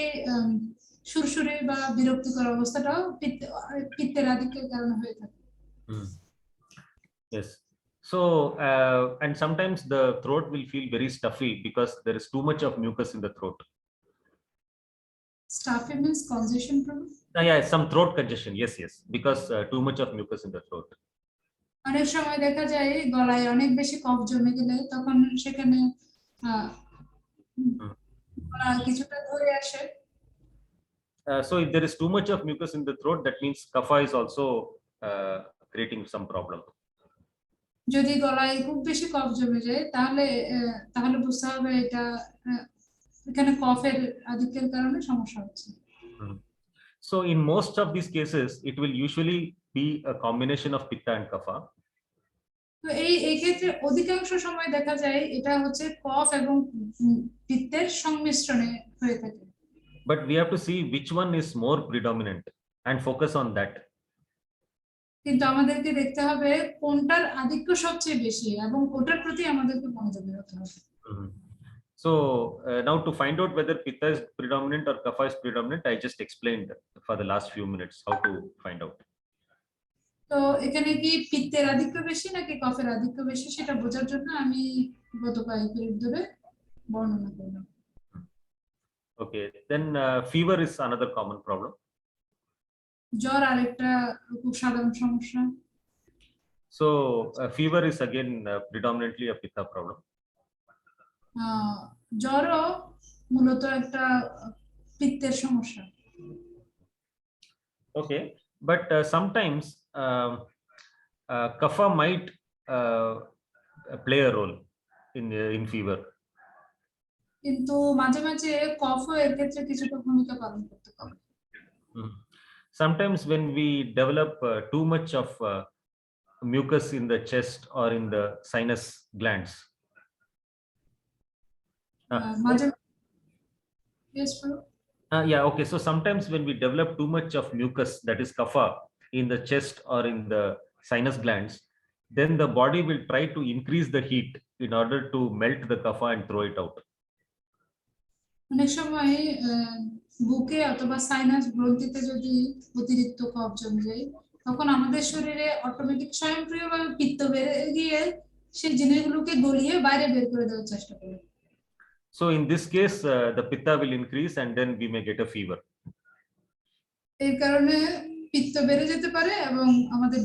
সুরসুরি বা বিরক্তিকর অবস্থাটাও পিত্তের আধিক্যের কারণে হয়ে থাকে। Yes. So and sometimes the throat will feel very stuffy because there is too much of mucus in the throat. Stuffy means congestion problem? Yeah, some throat congestion. Yes, because too much of mucus in the throat. অনেক সময় দেখা যায় গলায় অনেক বেশি কফ জমে গেলে তখন সেখানে কিছুটা ধরে আসে। So if there is too much of mucus in the throat, that means kapha is also creating some problem. যদি গলায় খুব বেশি কফ জমে যায় তাহলে বুঝতে হবে এটা এখানে কফের আধিক্যের কারণে সমস্যা হচ্ছে। So in most of these cases, it will usually be a combination of pitta and kapha. তো এই ক্ষেত্রে অধিকাংশ সময় দেখা যায় এটা হচ্ছে কফ এবং পিত্তের সংমিশ্রণে হয়ে থাকে। But we have to see which one is more predominant and focus on that. কিন্তু আমাদেরকে দেখতে হবে কোনটার আধিক্য সবচেয়ে বেশি এবং ওটার প্রতি আমাদেরকে মনোযোগী হতে হবে। So now to find out whether pitta is predominant or kapha is predominant, I just explained for the last few minutes how to find out. তো এখানে কি পিত্তের আধিক্য বেশি নাকি কফের আধিক্য বেশি সেটা বোঝার জন্য আমি গত কয়েক মিনিট ধরে বর্ণনা করলাম। Okay, then fever is another common problem. জ্বর আরেকটা খুব সাধারণ সমস্যা। So fever is again predominantly a pitta problem. জ্বরও মূলত একটা পিত্তের সমস্যা। Okay, but sometimes kapha might play a role in fever. কিন্তু মাঝে মাঝে কফও এর ক্ষেত্রে কিছুটা ভূমিকা পালন করতে পারে। Sometimes when we develop too much of mucus in the chest or in the sinus glands. Yes, yeah, okay. So sometimes when we develop too much of mucus, that is kapha, in the chest or in the sinus glands, then the body will try to increase the heat in order to melt the kapha and throw it out. অনেক সময় বুকে অথবা sinus গ্রন্থিতে যদি অতিরিক্ত কফ জমে যায় তখন আমাদের শরীরে অটোমেটিক স্বয়ংক্রিয়ভাবে পিত্ত বেড়ে গিয়ে সেই জিনিসগুলোকে গলিয়ে বাইরে বের করে দেওয়ার চেষ্টা করে। So in this case, the pitta will increase and then we may get a fever. এই কারণে পিত্ত বেড়ে যেতে পারে এবং আমাদের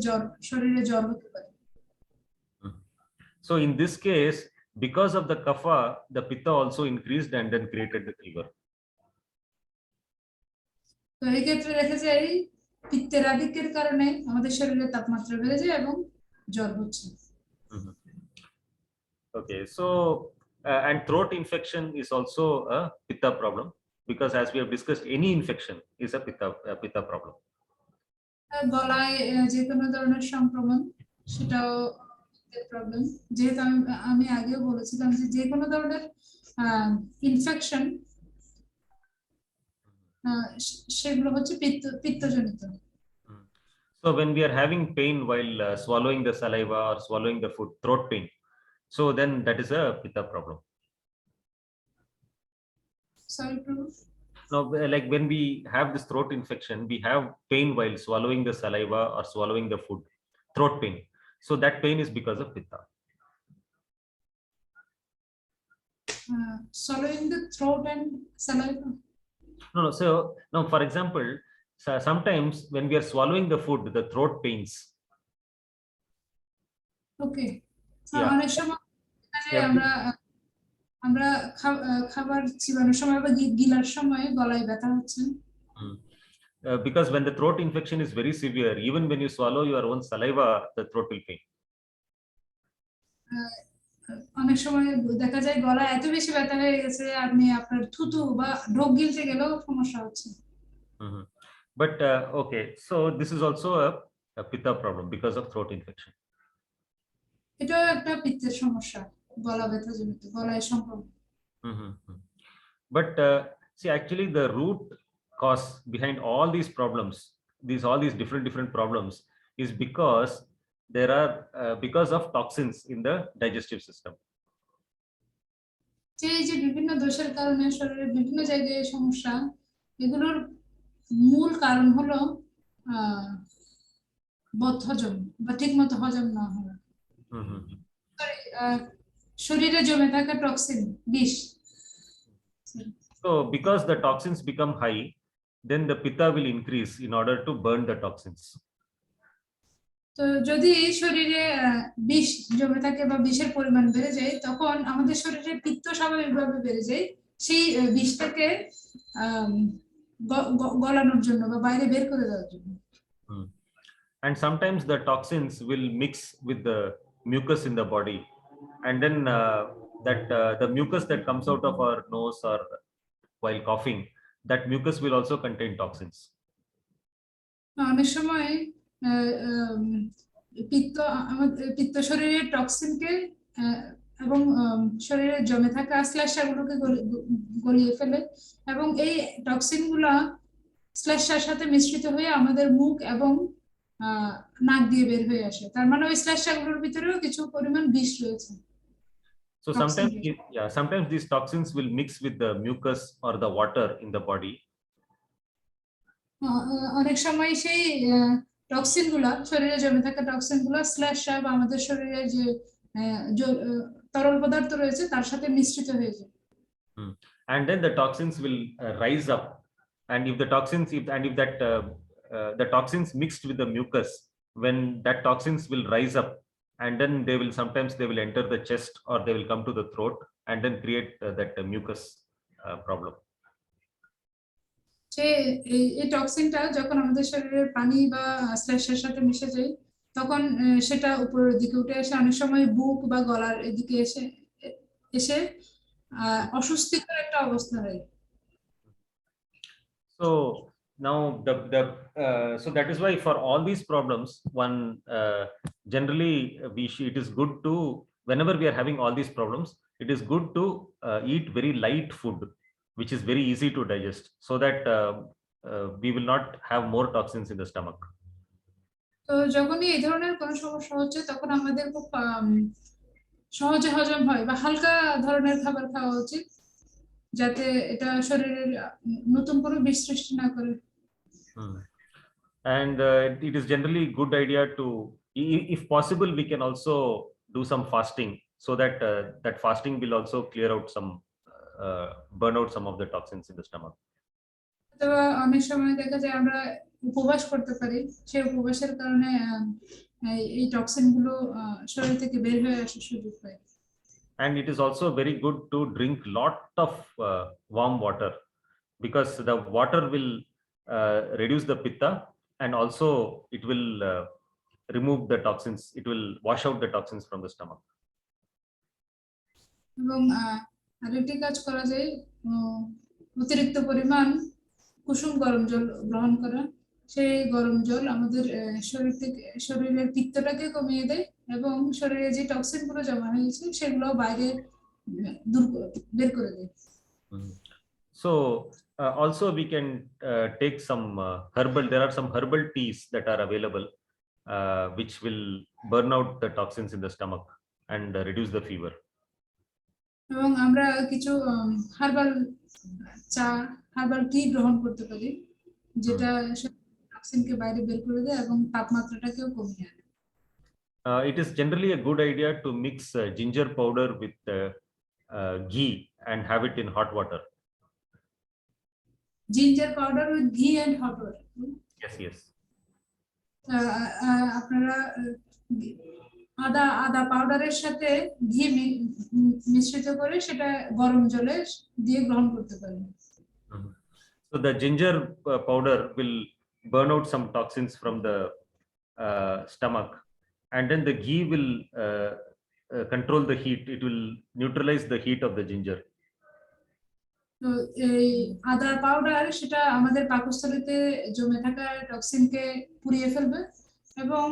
শরীরে জ্বর হতে পারে। So in this case, because of the kapha, the pitta also increased and then created the fever. তো এই ক্ষেত্রে দেখা যায় পিত্তের আধিক্যের কারণে আমাদের শরীরে তাপমাত্রা বেড়ে যায় এবং জ্বর হচ্ছে। Okay, so and throat infection is also a pitta problem, because as we have discussed, any infection is a pitta problem. গলায় যে কোনো ধরনের সংক্রমণ সেটাও প্রবলেম, যেহেতু আমি আগেও বলেছিলাম যে যে কোনো ধরনের ইনফেকশন সেগুলো হচ্ছে পিত্তজনিত। So when we are having pain while swallowing the saliva or swallowing the food, throat pain, so then that is a pitta problem. Sorry, Prabhu? Now, like when we have this throat infection, we have pain while swallowing the saliva or swallowing the food, throat pain. So that pain is because of pitta. Swallowing the throat and saliva. No. So now, for example, sometimes when we are swallowing the food, the throat pains. Okay. Yeah. অনেক সময় Yeah. আমরা খাবার চিবানোর সময় বা গিলার সময় গলায় ব্যথা হচ্ছে। Because when the throat infection is very severe, even when you swallow your own saliva, the throat will pain. অনেক সময় দেখা যায় গলায় এত বেশি ব্যথা হয়ে গেছে আপনি আপনার থুতু বা ঢোক গিলতে গেলেও সমস্যা হচ্ছে। But okay, so this is also a pitta problem because of throat infection. এটাও একটা পিত্তের সমস্যা, গলা ব্যথা জনিত, গলায় সংক্রমণ। But see, actually the root cause behind all these problems, all these different problems, is because there are because of toxins in the digestive system. যে বিভিন্ন দোষের কারণে শরীরের বিভিন্ন জায়গায় সমস্যা, এগুলোর মূল কারণ হলো বদহজম বা ঠিকমতো হজম না হওয়া। শরীরে জমে থাকা টক্সিন, বিষ। So because the toxins become high, then the pitta will increase in order to burn the toxins. তো যদি শরীরে বিষ জমে থাকে বা বিষের পরিমাণ বেড়ে যায়, তখন আমাদের শরীরে পিত্ত স্বাভাবিকভাবে বেড়ে যায় সেই বিষটাকে গলানোর জন্য বা বাইরে বের করে দেওয়ার জন্য। And sometimes the toxins will mix with the mucus in the body, and then the mucus that comes out of our nose or while coughing, that mucus will also contain toxins. অনেক সময় পিত্ত শরীরের টক্সিনকে এবং শরীরে জমে থাকা শ্লেষ্মাগুলোকে গলিয়ে ফেলে, এবং এই টক্সিনগুলো শ্লেষ্মার সাথে মিশ্রিত হয়ে আমাদের মুখ এবং নাক দিয়ে বের হয়ে আসে। তার মানে ওই শ্লেষ্মাগুলোর ভিতরেও কিছু পরিমাণ বিষ রয়েছে। So sometimes these toxins will mix with the mucus or the water in the body. অনেক সময় সেই টক্সিনগুলো, শরীরে জমে থাকা টক্সিনগুলো শ্লেষ্মা বা আমাদের শরীরে যে তরল পদার্থ রয়েছে তার সাথে মিশ্রিত হয়ে যায়। And then the toxins will rise up, and if the toxins mixed with the mucus, when that toxins will rise up, and then they will enter the chest or they will come to the throat and then create that mucus problem. এই টক্সিনটা যখন আমাদের শরীরের পানি বা শ্লেষ্মার সাথে মিশে যায়, তখন সেটা উপরের দিকে উঠে এসে অনেক সময় বুক বা গলার এদিকে এসে অস্বস্তিকর একটা অবস্থা হয়। So now so that is why for all these problems, one generally it is good to, whenever we are having all these problems, it is good to eat very light food which is very easy to digest, so that we will not have more toxins in the stomach. তো যখনই এই ধরনের কোনো সমস্যা হচ্ছে তখন আমাদের খুব সহজে হজম হয় বা হালকা ধরনের খাবার খাওয়া উচিত, যাতে এটা শরীরের নতুন কোনো বিষ সৃষ্টি না করে। And it is generally good idea to, if possible, we can also do some fasting, so that that fasting will also clear out some burn out some of the toxins in the stomach. অথবা অনেক সময় দেখা যায় আমরা উপবাস করতে পারি, সেই উপবাসের কারণে এই টক্সিন গুলো শরীর থেকে বের হয়ে আসার সুযোগ পায়। And it is also very good to drink lot of warm water, because the water will reduce the pitta, and also it will remove the toxins. It will wash out the toxins from the stomach. এবং আরেকটি কাজ করা যায়, অতিরিক্ত পরিমাণ কুসুম গরম জল গ্রহণ করা। সেই গরম জল আমাদের শরীর থেকে শরীরের পিত্তটাকে কমিয়ে দেয় এবং শরীরে যে টক্সিন গুলো জমা হয়েছে সেগুলো বাইরে বের করে দেয়। So also we can take some herbal, there are some herbal teas that are available which will burn out the toxins in the stomach and reduce the fever. এবং আমরা কিছু হার্বাল চা, হার্বাল টি গ্রহণ করতে পারি, যেটা টক্সিনকে বাইরে বের করে দেয় এবং তাপমাত্রাটাকেও কমিয়ে আনে। It is generally a good idea to mix ginger powder with ghee and have it in hot water. Ginger powder with ghee and hot water. Yes, yes. আপনারা আদা পাউডারের সাথে ঘি মিশ্রিত করে সেটা গরম জলে দিয়ে গ্রহণ করতে পারেন। So the ginger powder will burn out some toxins from the stomach, and then the ghee will control the heat. It will neutralize the heat of the ginger. তো এই আদা পাউডার সেটা আমাদের পাকস্থলীতে জমে থাকা টক্সিনকে পুড়িয়ে ফেলবে এবং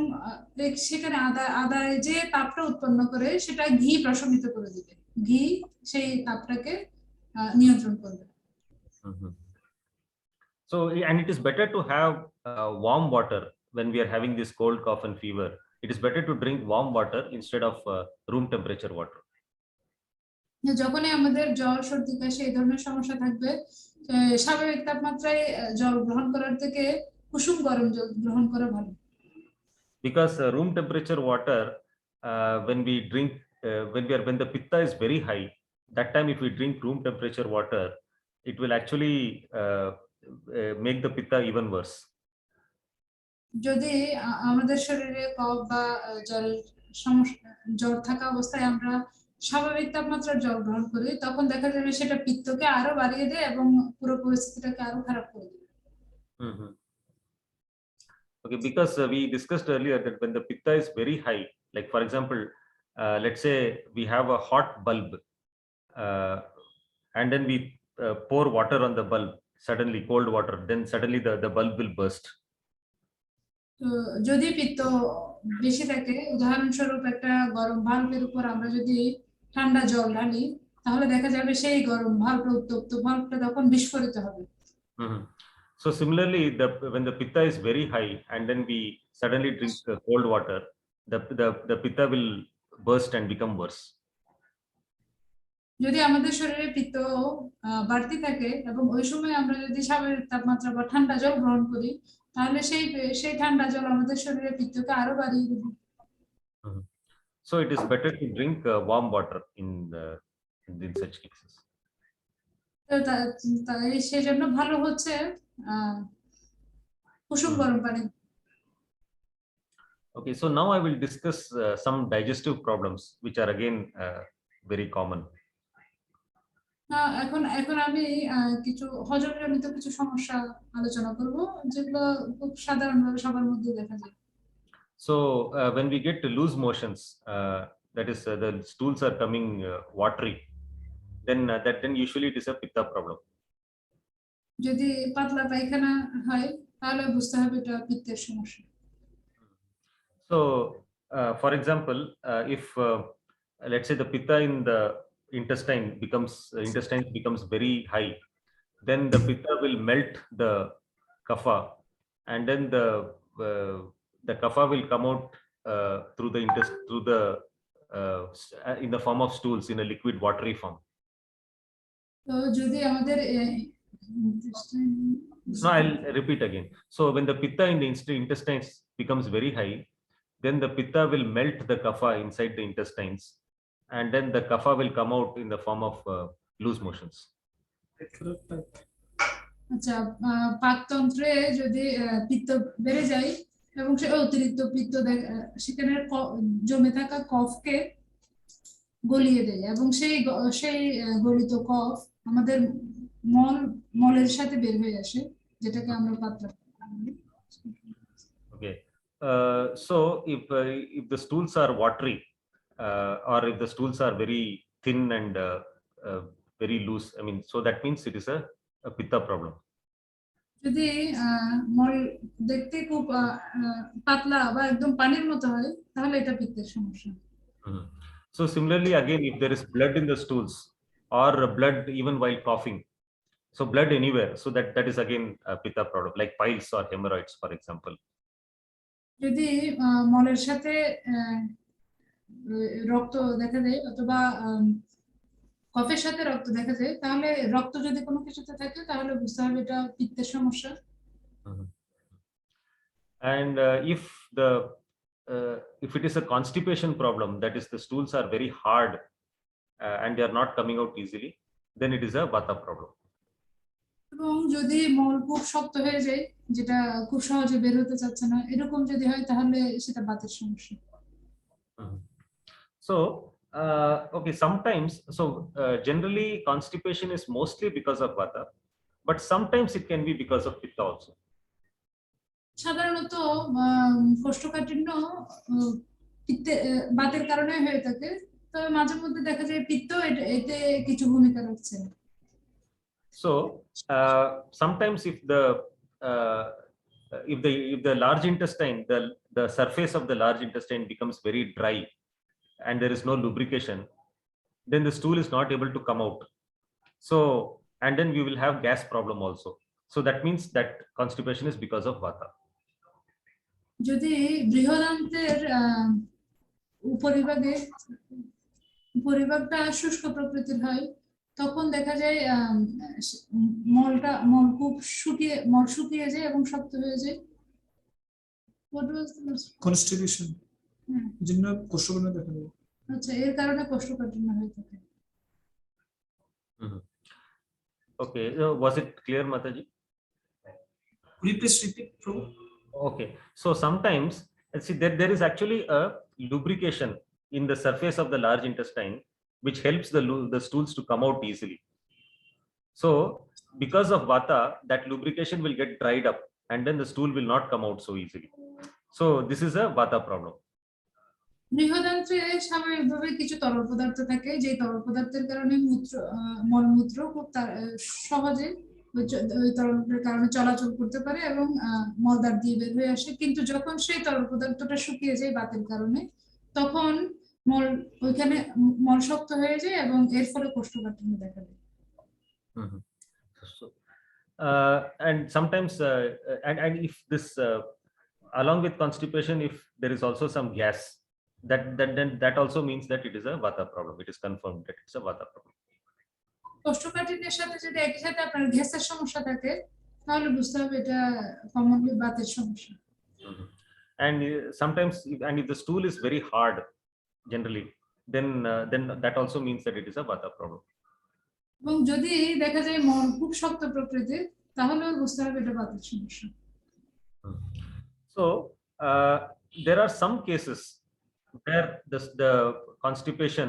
সেখানে আদায় যে তাপটা উৎপন্ন করে সেটা ঘি প্রশমিত করে দিবে। ঘি সেই তাপটাকে নিয়ন্ত্রণ করবে। So, and it is better to have warm water when we are having this cold, cough and fever. It is better to drink warm water instead of room temperature water. যখনই আমাদের জ্বর, সর্দি, কাশি এই ধরনের সমস্যা থাকবে, স্বাভাবিক তাপমাত্রায় জল গ্রহণ করার থেকে কুসুম গরম জল গ্রহণ করা ভালো। Because room temperature water, when we drink, when the pitta is very high, that time if we drink room temperature water, it will actually make the pitta even worse. যদি আমাদের শরীরে কফ বা জ্বর থাকা অবস্থায় আমরা স্বাভাবিক তাপমাত্রার জল গ্রহণ করি, তখন দেখা যাবে সেটা পিত্তকে আরো বাড়িয়ে দেয় এবং পুরো পরিস্থিতিটাকে আরো খারাপ করে দেয়। Okay, because we discussed earlier that when the pitta is very high, like for example, let's say we have a hot bulb, and then we pour water on the bulb, suddenly cold water, then suddenly the bulb will burst. তো যদি পিত্ত বেশি থাকে, উদাহরণস্বরূপ একটা গরম ভাল্বের উপর আমরা যদি ঠান্ডা জল ঢালি, তাহলে দেখা যাবে সেই গরম ভাল্বটা, উত্তপ্ত ভাল্বটা তখন বিস্ফোরিত হবে। So similarly, when the pitta is very high and then we suddenly drink cold water, the pitta will burst and become worse. যদি আমাদের শরীরে পিত্ত বাড়তি থাকে এবং ওই সময় আমরা যদি স্বাভাবিক তাপমাত্রা বা ঠান্ডা জল গ্রহণ করি, তাহলে সেই ঠান্ডা জল আমাদের শরীরে পিত্তকে আরো বাড়িয়ে দেবে। So it is better to drink warm water in such cases. তো তাই সেজন্য ভালো হচ্ছে কুসুম গরম পানি। Okay, so now I will discuss some digestive problems which are again very common. এখন আমি কিছু হজমজনিত কিছু সমস্যা আলোচনা করব, যেগুলো খুব সাধারণভাবে সবার মধ্যে দেখা যায়। So when we get loose motions, that is the stools are coming watery, then usually it is a pitta problem. যদি পাতলা পায়খানা হয় তাহলে বুঝতে হবে এটা পিত্তের সমস্যা। So for example, if let's say the pitta in the intestine becomes very high, then the pitta will melt the kapha, and then the kapha will come out through the in the form of stools, in a liquid watery form. তো যদি আমাদের No, I'll repeat again. So when the pitta in the intestines becomes very high, then the pitta will melt the kapha inside the intestines, and then the kapha will come out in the form of loose motions. আচ্ছা, পাকতন্ত্রে যদি পিত্ত বেড়ে যায় এবং সে অতিরিক্ত পিত্ত সেখানে জমে থাকা কফকে গলিয়ে দেয় এবং সেই গলিত কফ আমাদের মলের সাথে বের হয়ে আসে, যেটাকে আমরা পাতলা। Okay. So if the stools are watery or if the stools are very thin and very loose, I mean, so that means it is a pitta problem. যদি মল দেখতে খুব পাতলা বা একদম পানির মতো হয় তাহলে এটা পিত্তের সমস্যা। So similarly, again, if there is blood in the stools or blood even while coughing, so blood anywhere, so that is again a pitta problem, like piles or hemorrhoids, for example. যদি মলের সাথে রক্ত দেখা যায় অথবা কফের সাথে রক্ত দেখা যায়, তাহলে রক্ত যদি কোনো কিছুতে থাকে তাহলে বুঝতে হবে এটা পিত্তের সমস্যা। And if it is a constipation problem, that is the stools are very hard and they are not coming out easily, then it is a vata problem. এবং যদি মল খুব শক্ত হয়ে যায়, যেটা খুব সহজে বের হতে চাচ্ছে না, এরকম যদি হয় তাহলে সেটা বাতের সমস্যা। So okay, sometimes, so generally constipation is mostly because of vata, but sometimes it can be because of pitta also. সাধারণত কোষ্ঠকাঠিন্য পিত্তে বাতের কারণে হয়ে থাকে, তবে মাঝে মধ্যে দেখা যায় পিত্ত এতে কিছু ভূমিকা রাখছে। So sometimes if the large intestine, the surface of the large intestine becomes very dry and there is no lubrication, then the stool is not able to come out. So, and then we will have gas problem also. So that means that constipation is because of vata. যদি বৃহদান্তের উপরিভাগটা শুষ্ক প্রকৃতির হয়, তখন দেখা যায় মল খুব শুকিয়ে যায় এবং শক্ত হয়ে যায়। কনস্টিপেশন জন্য কোষ্ঠকাঠিন্য দেখা যায়। আচ্ছা, এর কারণে কোষ্ঠকাঠিন্য হয়ে থাকে। Okay, was it clear, Mataji? Please repeat, Prabhu. Okay, so sometimes let's see that there is actually a lubrication in the surface of the large intestine which helps the stools to come out easily. So because of vata, that lubrication will get dried up and then the stool will not come out so easily. So this is a vata problem. বৃহদান্ত্রে স্বাভাবিকভাবে কিছু তরল পদার্থ থাকে, যে তরল পদার্থের কারণে মলমূত্র খুব সহজে ওই তরলের কারণে চলাচল করতে পারে এবং মলদ্বার দিয়ে বের হয়ে আসে। কিন্তু যখন সেই তরল পদার্থটা শুকিয়ে যায় বাতের কারণে, তখন ওইখানে মল শক্ত হয়ে যায় এবং এর ফলে কোষ্ঠকাঠিন্য দেখা দেয়। And sometimes and if this along with constipation, if there is also some gas, that also means that it is a vata problem. It is confirmed that it's a vata problem. কোষ্ঠকাঠিন্যের সাথে যদি একই সাথে আপনার গ্যাসের সমস্যা থাকে, তাহলে বুঝতে হবে এটা কমনলি বাতের সমস্যা। And sometimes if the stool is very hard generally, then that also means that it is a vata problem. এবং যদি দেখা যায় মল খুব শক্ত প্রকৃতির, তাহলে বুঝতে হবে এটা বাতের সমস্যা। So there are some cases where the constipation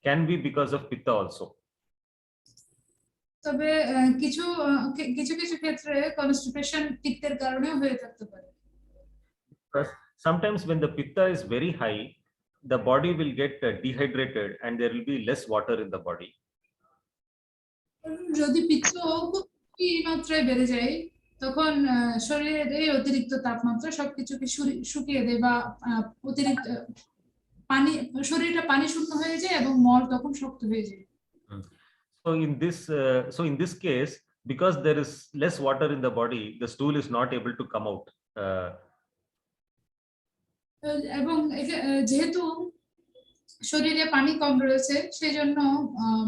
can be because of pitta also. তবে কিছু ক্ষেত্রে কনস্টিপেশন পিত্তের কারণেও হয়ে থাকতে পারে। Sometimes when the pitta is very high, the body will get dehydrated and there will be less water in the body. যদি পিত্ত খুব মাত্রায় বেড়ে যায়, তখন শরীরের এই অতিরিক্ত তাপমাত্রা সবকিছুকে শুকিয়ে দেয় বা অতিরিক্ত শরীরটা পানি শূন্য হয়ে যায় এবং মল তখন শক্ত হয়ে যায়। So in this case, because there is less water in the body, the stool is not able to come out. এবং যেহেতু শরীরে পানি কম রয়েছে, সেজন্য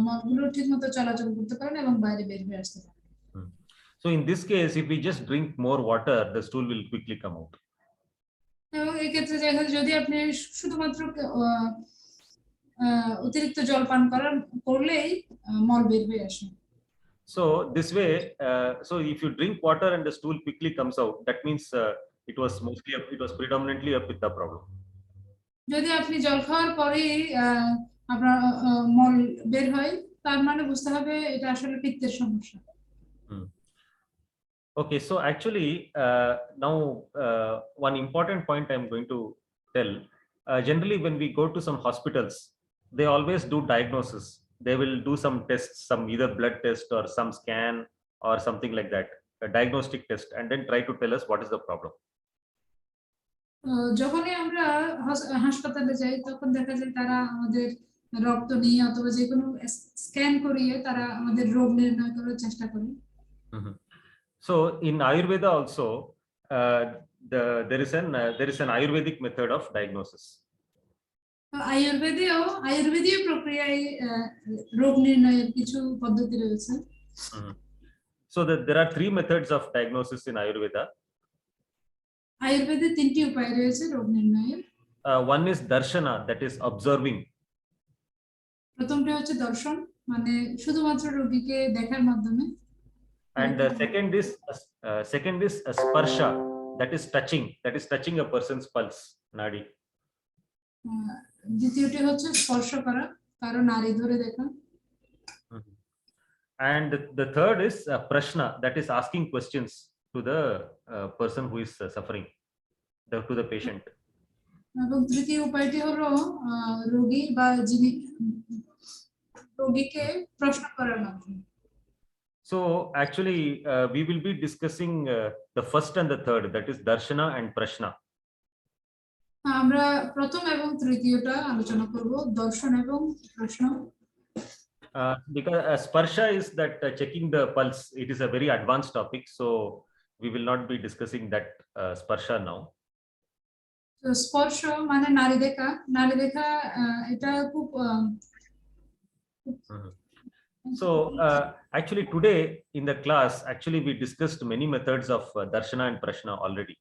মলগুলো ঠিকমতো চলাচল করতে পারে না এবং বাইরে বের হয়ে আসতে পারে। So in this case, if we just drink more water, the stool will quickly come out. এবং এই ক্ষেত্রে যদি আপনি শুধুমাত্র অতিরিক্ত জল পান করলেই মল বের হয়ে আসে। So this way, so if you drink water and the stool quickly comes out, that means it was predominantly a pitta problem. যদি আপনি জল খাওয়ার পরেই আপনার মল বের হয়, তার মানে বুঝতে হবে এটা আসলে পিত্তের সমস্যা। Okay, so actually now one important point I'm going to tell. Generally, when we go to some hospitals, they always do diagnosis. They will do some tests, some either blood test or some scan or something like that, a diagnostic test, and then try to tell us what is the problem. যখনই আমরা হাসপাতালে যাই তখন দেখা যায় তারা আমাদের রক্ত নিয়ে অথবা যে কোনো স্ক্যান করিয়ে তারা আমাদের রোগ নির্ণয় করার চেষ্টা করে। So in Ayurveda also, there is an Ayurvedic method of diagnosis. আয়ুর্বেদীয় প্রক্রিয়ায় রোগ নির্ণয়ের কিছু পদ্ধতি রয়েছে। So there are three methods of diagnosis in Ayurveda. আয়ুর্বেদে তিনটি উপায় রয়েছে রোগ নির্ণয়ের। One is darshana, that is observing. প্রথমটি হচ্ছে দর্শন, মানে শুধুমাত্র রোগীকে দেখার মাধ্যমে। And the second is sparsha, that is touching a person's pulse, nadi. দ্বিতীয়টি হচ্ছে স্পর্শ করা, কারো নাড়ি ধরে দেখা। And the third is prashna, that is asking questions to the person who is suffering, to the patient. এবং তৃতীয় উপায়টি হলো রোগী বা যিনি রোগীকে প্রশ্ন করার মাধ্যমে। So actually we will be discussing the first and the third, that is darshana and prashna. আমরা প্রথম এবং তৃতীয়টা আলোচনা করব, দর্শন এবং প্রশ্ন। Because sparsha is that checking the pulse, it is a very advanced topic, so we will not be discussing that sparsha now. So স্পর্শ মানে নাড়ি দেখা এটা খুব So actually today in the class, actually we discussed many methods of darshana and prashna already.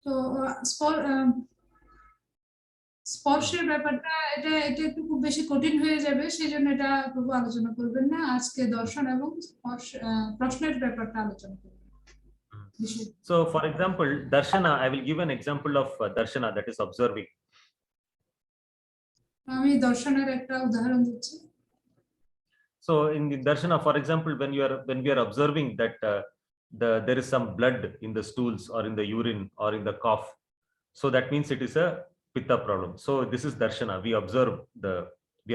তো স্পর্শের ব্যাপারটা এটা একটু খুব বেশি কঠিন হয়ে যাবে, সেজন্য এটা প্রভু আলোচনা করবেন না। আজকে দর্শন এবং প্রশ্নের ব্যাপারটা আলোচনা করবেন। So for example, darshana, I will give an example of darshana, that is observing. আমি দর্শনের একটা উদাহরণ দিচ্ছি। So in the darshana, for example, when we are observing that there is some blood in the stools or in the urine or in the cough, so that means it is a pitta problem. So this is darshana. We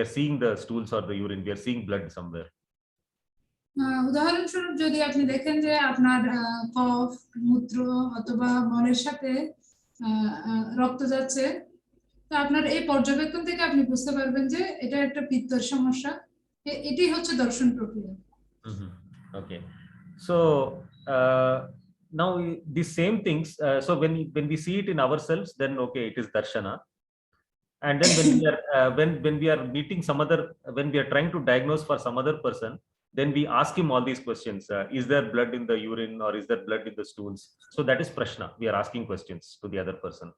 are seeing the stools or the urine, we are seeing blood somewhere. উদাহরণস্বরূপ যদি আপনি দেখেন যে আপনার কফ, মূত্র অথবা মলের সাথে রক্ত যাচ্ছে, তো আপনার এই পর্যবেক্ষণ থেকে আপনি বুঝতে পারবেন যে এটা একটা পিত্তের সমস্যা। এটাই হচ্ছে দর্শন প্রক্রিয়া। Okay, so now these same things, so when we see it in ourselves, then okay, it is darshana. And then when we are meeting some other, when we are trying to diagnose for some other person, then we ask him all these questions. Is there blood in the urine or is there blood in the stools? So that is prashna. We are asking questions to the other person.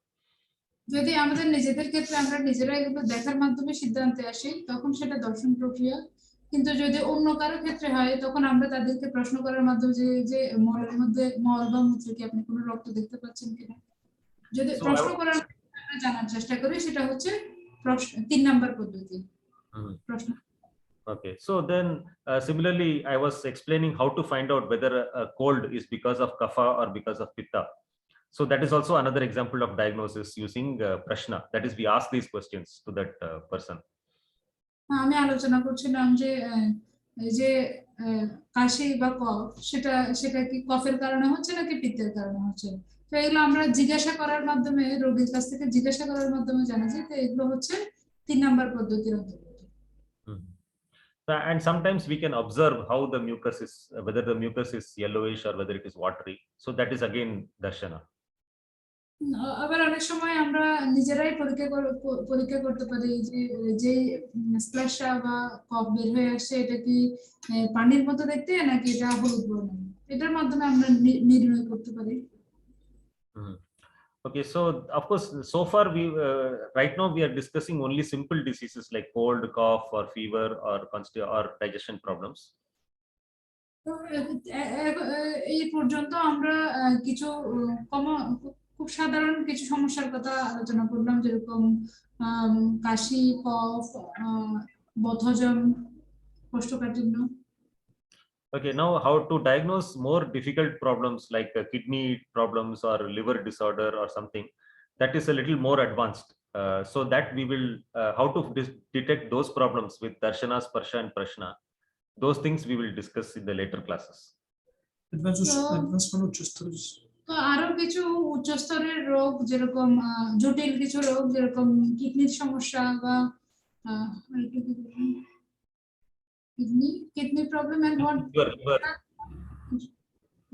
যদি আমাদের নিজেদের ক্ষেত্রে আমরা নিজেরা এগুলো দেখার মাধ্যমে সিদ্ধান্তে আসি, তখন সেটা দর্শন প্রক্রিয়া। কিন্তু যদি অন্য কারো ক্ষেত্রে হয়, তখন আমরা তাদেরকে প্রশ্ন করার মাধ্যমে যে মলের মধ্যে মল বা মূত্রে কি আপনি কোনো রক্ত দেখতে পাচ্ছেন কিনা, যদি প্রশ্ন করার আমরা জানার চেষ্টা করি, সেটা হচ্ছে 3 নাম্বার পদ্ধতি, প্রশ্ন। Okay, so then similarly I was explaining how to find out whether a cold is because of kapha or because of pitta. So that is also another example of diagnosis using prashna, that is we ask these questions to that person. আমি আলোচনা করছিলাম যে যে কাশি বা কফ, সেটা কি কফের কারণে হচ্ছে নাকি পিত্তের কারণে হচ্ছে। তো এগুলো আমরা জিজ্ঞাসা করার মাধ্যমে, রোগীর কাছ থেকে জিজ্ঞাসা করার মাধ্যমে জানা যায়। তো এগুলো হচ্ছে 3 নাম্বার পদ্ধতির অন্তর্গত। And sometimes we can observe how the mucus is, whether the mucus is yellowish or whether it is watery. So that is again darshana. আবার অনেক সময় আমরা নিজেরাই পরীক্ষা করতে পারি যে স্প্ল্যাশা বা কফ বের হয়ে আসছে, এটা কি পানির মতো দেখতে নাকি এটা হলুদ বর্ণ, এটার মাধ্যমে আমরা নির্ণয় করতে পারি। Okay, so of course so far we right now we are discussing only simple diseases like cold, cough or fever or digestion problems. তো এই পর্যন্ত আমরা কিছু খুব সাধারণ কিছু সমস্যার কথা আলোচনা করলাম, যেরকম কাশি, কফ, বদহজম, কোষ্ঠকাঠিন্য। Okay, now how to diagnose more difficult problems like kidney problems or liver disorder or something, that is a little more advanced. So that we will how to detect those problems with darshana, sparsha and prashna. Those things we will discuss in the later classes. তো আরো কিছু উচ্চস্তরের রোগ, যেরকম জটিল কিছু রোগ, যেরকম কিডনির সমস্যা বা kidney problem and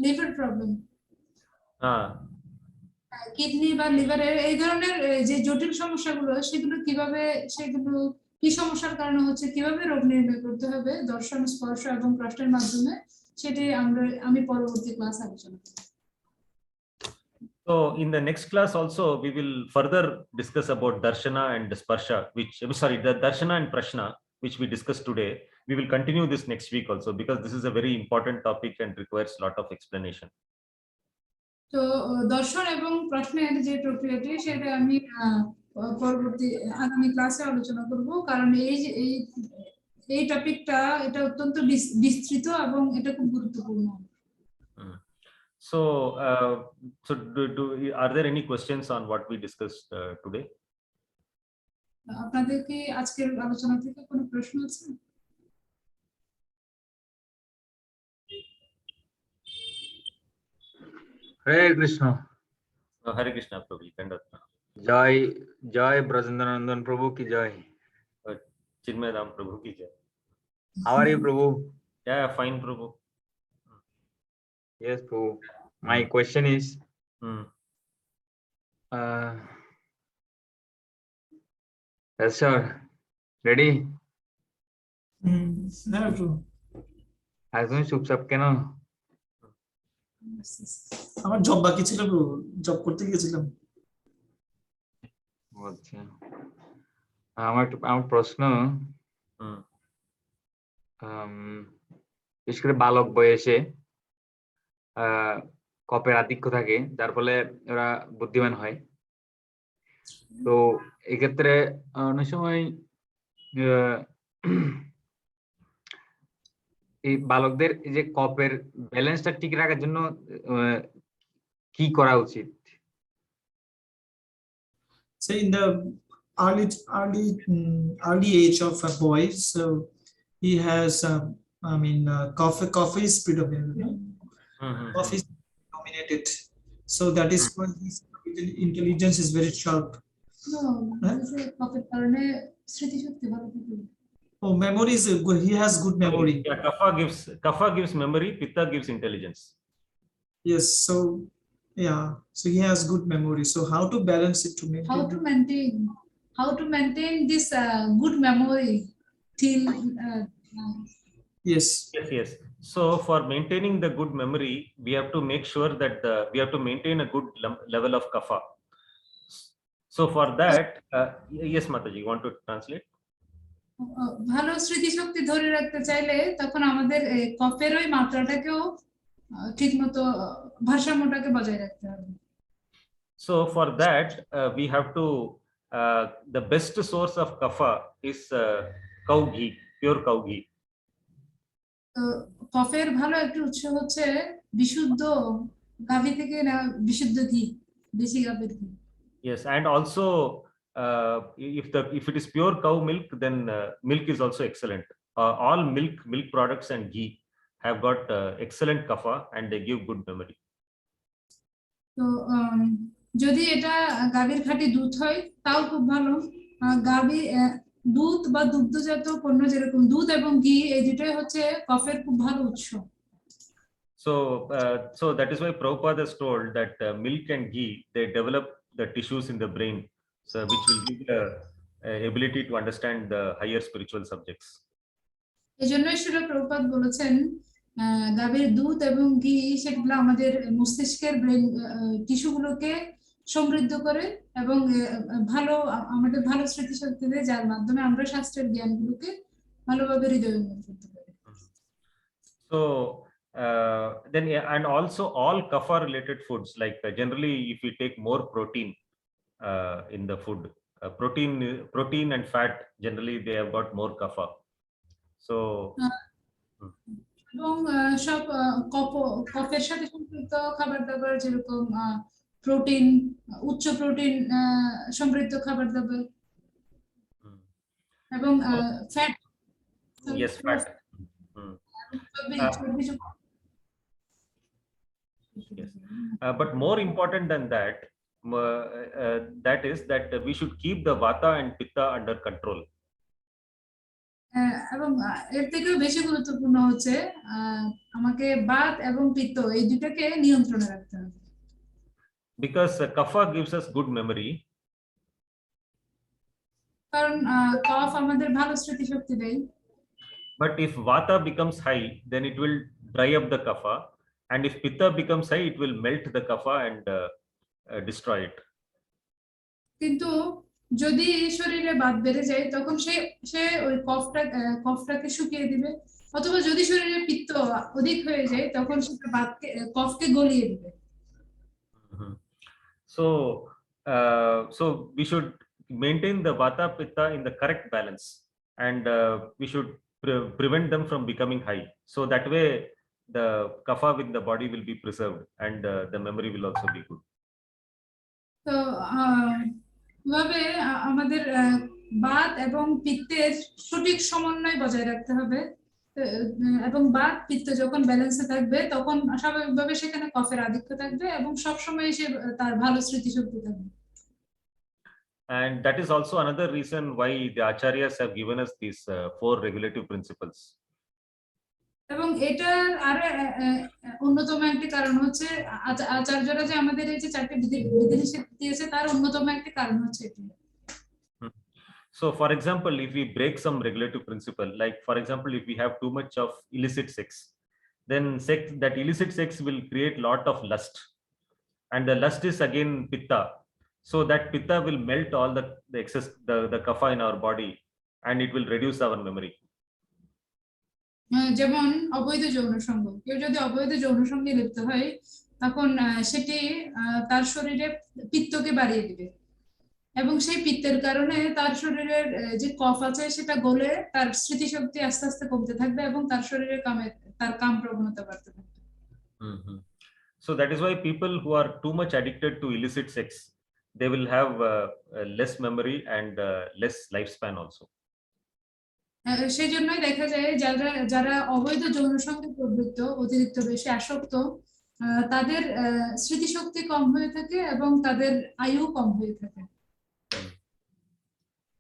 liver problem, kidney বা লিভারের এই ধরনের যে জটিল সমস্যাগুলো, সেগুলো কি সমস্যার কারণে হচ্ছে, কিভাবে রোগ নির্ণয় করতে হবে দর্শন, স্পর্শ এবং প্রশ্নের মাধ্যমে, সেটি আমি পরবর্তী ক্লাস আলোচনা করব। So in the next class also we will further discuss about darshana and sparsha, the darshana and prashna which we discussed today. We will continue this next week also, because this is a very important topic and requires a lot of explanation. তো দর্শন এবং প্রশ্নের যে প্রক্রিয়াটি, সেটা আমি পরবর্তী আগামী ক্লাসে আলোচনা করব, কারণ এই টপিকটা এটা অত্যন্ত বিস্তৃত এবং এটা খুব গুরুত্বপূর্ণ। So are there any questions on what we discussed today? আপনাদের কি আজকের আলোচনা থেকে কোনো প্রশ্ন আছে? Hare Krishna. Hare Krishna, Prabhu. Jai Jai Vrajendranandan Prabhu ki Jai. Chinmayadam Prabhu ki Jai. How are you, Prabhu? Yeah, fine, Prabhu. Yes, Prabhu. My question is, yes, sir. Ready? একদম চুপচাপ কেন? আমার জব বাকি ছিল, job করতে গিয়েছিলাম। আচ্ছা, আমার প্রশ্ন, বিশেষ করে বালক বয়সে কপের আধিক্য থাকে, যার ফলে ওরা বুদ্ধিমান হয়। তো এক্ষেত্রে অনেক সময় এই বালকদের যে কপের ব্যালেন্সটা ঠিক রাখার জন্য কি করা উচিত? So in the early age of a boy, so he has coffee is predominant. Coffee is dominated, so that is why his intelligence is very sharp. Oh, memory is good. He has good memory. Yeah, kapha gives memory, pitta gives intelligence. Yes, so yeah, so he has good memory. So how to balance it to maintain? How to maintain this good memory till Yes. So for maintaining the good memory, we have to make sure that we have to maintain a good level of kapha. So for that, yes, Mataji, you want to translate? ভালো স্মৃতিশক্তি ধরে রাখতে চাইলে তখন আমাদের কফের ওই মাত্রাটাকেও ঠিকমতো ভারসাম্যটাকে বজায় রাখতে হবে। So for that, we have to the best source of kapha is cow ghee, pure cow ghee. কফের ভালো একটা উৎস হচ্ছে বিশুদ্ধ গাভী থেকে না বিশুদ্ধ ঘি, দেশি গাভীর ঘি। Yes, and also if it is pure cow milk, then milk is also excellent. All milk products and ghee have got excellent kapha and they give good memory. তো যদি এটা গাভীর খাঁটি দুধ হয় তাও খুব ভালো। গাভী দুধ বা দুগ্ধজাত পণ্য যেরকম দুধ এবং ঘি, এই দুটোই হচ্ছে কফের খুব ভালো উৎস। So that is why Prabhupada has told that milk and ghee, they develop the tissues in the brain, so which will give the ability to understand the higher spiritual subjects. এজন্যই শ্রীল প্রভুপাদ বলেছেন গাভীর দুধ এবং ঘি সেগুলো আমাদের মস্তিষ্কের ব্রেন টিস্যুগুলোকে সমৃদ্ধ করে এবং আমাদের ভালো স্মৃতিশক্তি দেয়, যার মাধ্যমে আমরা শাস্ত্রের জ্ঞানগুলোকে ভালোভাবে হৃদয়ঙ্গম করতে পারি। So then and also all kapha related foods, like generally if we take more protein in the food, protein and fat, generally they have got more kapha. So এবং সব কফের সাথে সম্পৃক্ত খাবার দাবার যেরকম প্রোটিন, উচ্চ প্রোটিন সমৃদ্ধ খাবার দাবার এবং fat, yes, fat. Yes. But more important than that, that is that we should keep the vata and pitta under control. এবং এর থেকেও বেশি গুরুত্বপূর্ণ হচ্ছে আমাকে বাত এবং পিত্ত এই দুটাকে নিয়ন্ত্রণে রাখতে হবে। Because kapha gives us good memory. কারণ কফ আমাদের ভালো স্মৃতিশক্তি দেয়। But if vata becomes high, then it will dry up the kapha, and if pitta becomes high, it will melt the kapha and destroy it. কিন্তু যদি শরীরে বাত বেড়ে যায় তখন সে ওই কফটাকে শুকিয়ে দিবে, অথবা যদি শরীরে পিত্ত অধিক হয়ে যায় তখন সেটা কফকে গলিয়ে দিবে। So we should maintain the vata pitta in the correct balance, and we should prevent them from becoming high, so that way the kapha with the body will be preserved, and the memory will also be good. তো ভাবে আমাদের বাত এবং পিত্তের সঠিক সমন্বয় বজায় রাখতে হবে, এবং বাত পিত্ত যখন ব্যালেন্সে থাকবে তখন স্বাভাবিকভাবে সেখানে কফের আধিক্য থাকবে এবং সব সময় সে তার ভালো স্মৃতিশক্তি থাকবে। And that is also another reason why the acharyas have given us these 4 regulative principles. এবং এটার আর অন্যতম একটি কারণ হচ্ছে আচার্যরা যে আমাদের এই যে 4টি বিধিনিষেধ দিয়েছে তার অন্যতম একটি কারণ হচ্ছে এটি। So for example, if we break some regulative principle, like for example, if we have too much of illicit sex, then that illicit sex will create lot of lust, and the lust is again pitta, so that pitta will melt all the excess, the kapha in our body, and it will reduce our memory. যেমন অবৈধ যৌন সঙ্গ, কেউ যদি অবৈধ যৌন সঙ্গে লিপ্ত হয় তখন সেটি তার শরীরে পিত্তকে বাড়িয়ে দিবে, এবং সেই পিত্তের কারণে তার শরীরের যে কফ আছে সেটা গলে তার স্মৃতিশক্তি আস্তে আস্তে কমতে থাকবে এবং তার শরীরে তার কাম প্রবণতা বাড়তে থাকবে। So that is why people who are too much addicted to illicit sex, they will have less memory and less lifespan also. সেই জন্যই দেখা যায় যারা অবৈধ যৌন সঙ্গে প্রবৃত্ত, অতিরিক্ত বেশি আসক্ত, তাদের স্মৃতিশক্তি কম হয়ে থাকে এবং তাদের আয়ু কম হয়ে থাকে।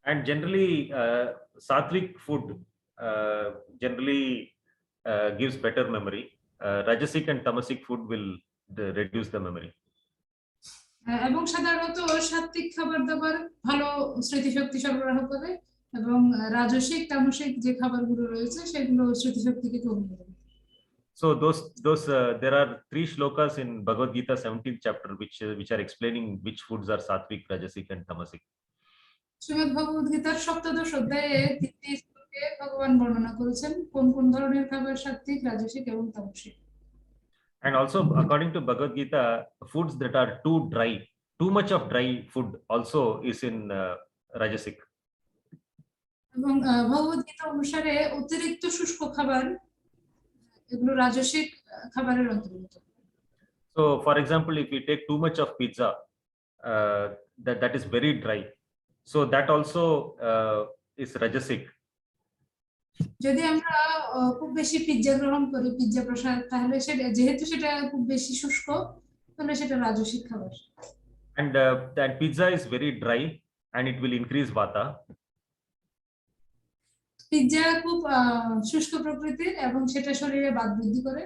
And generally sattvic food generally gives better memory. Rajasic and tamasic food will reduce the memory. এবং সাধারণত সাত্বিক খাবার দাবার ভালো স্মৃতিশক্তি সরবরাহ করে এবং রাজসিক তামসিক যে খাবারগুলো রয়েছে সেগুলো স্মৃতিশক্তিকে কমিয়ে দেয়। So those there are 3 shlokas in Bhagavad Gita 17th chapter which are explaining which foods are sattvic, rajasic and tamasic. Shrimad ভগবদ গীতার 7দশ অধ্যায়ে 3টি শ্লোকে ভগবান বর্ণনা করেছেন কোন কোন ধরনের খাবার সাত্বিক, রাজসিক এবং তামসিক। And also according to Bhagavad Gita, foods that are too dry, too much of dry food also is in rajasic. এবং ভগবদ গীতা অনুসারে অতিরিক্ত শুষ্ক খাবার এগুলো রাজসিক খাবারের অন্তর্গত। So for example, if we take too much of pizza, that is very dry, so that also is rajasic. যদি আমরা খুব বেশি পিৎজা গ্রহণ করি, পিৎজা প্রসাদ, তাহলে সেটা যেহেতু সেটা খুব বেশি শুষ্ক তাহলে সেটা রাজসিক খাবার। And that pizza is very dry and it will increase vata. Pizza খুব শুষ্ক প্রকৃতির এবং সেটা শরীরে বাত বৃদ্ধি করে।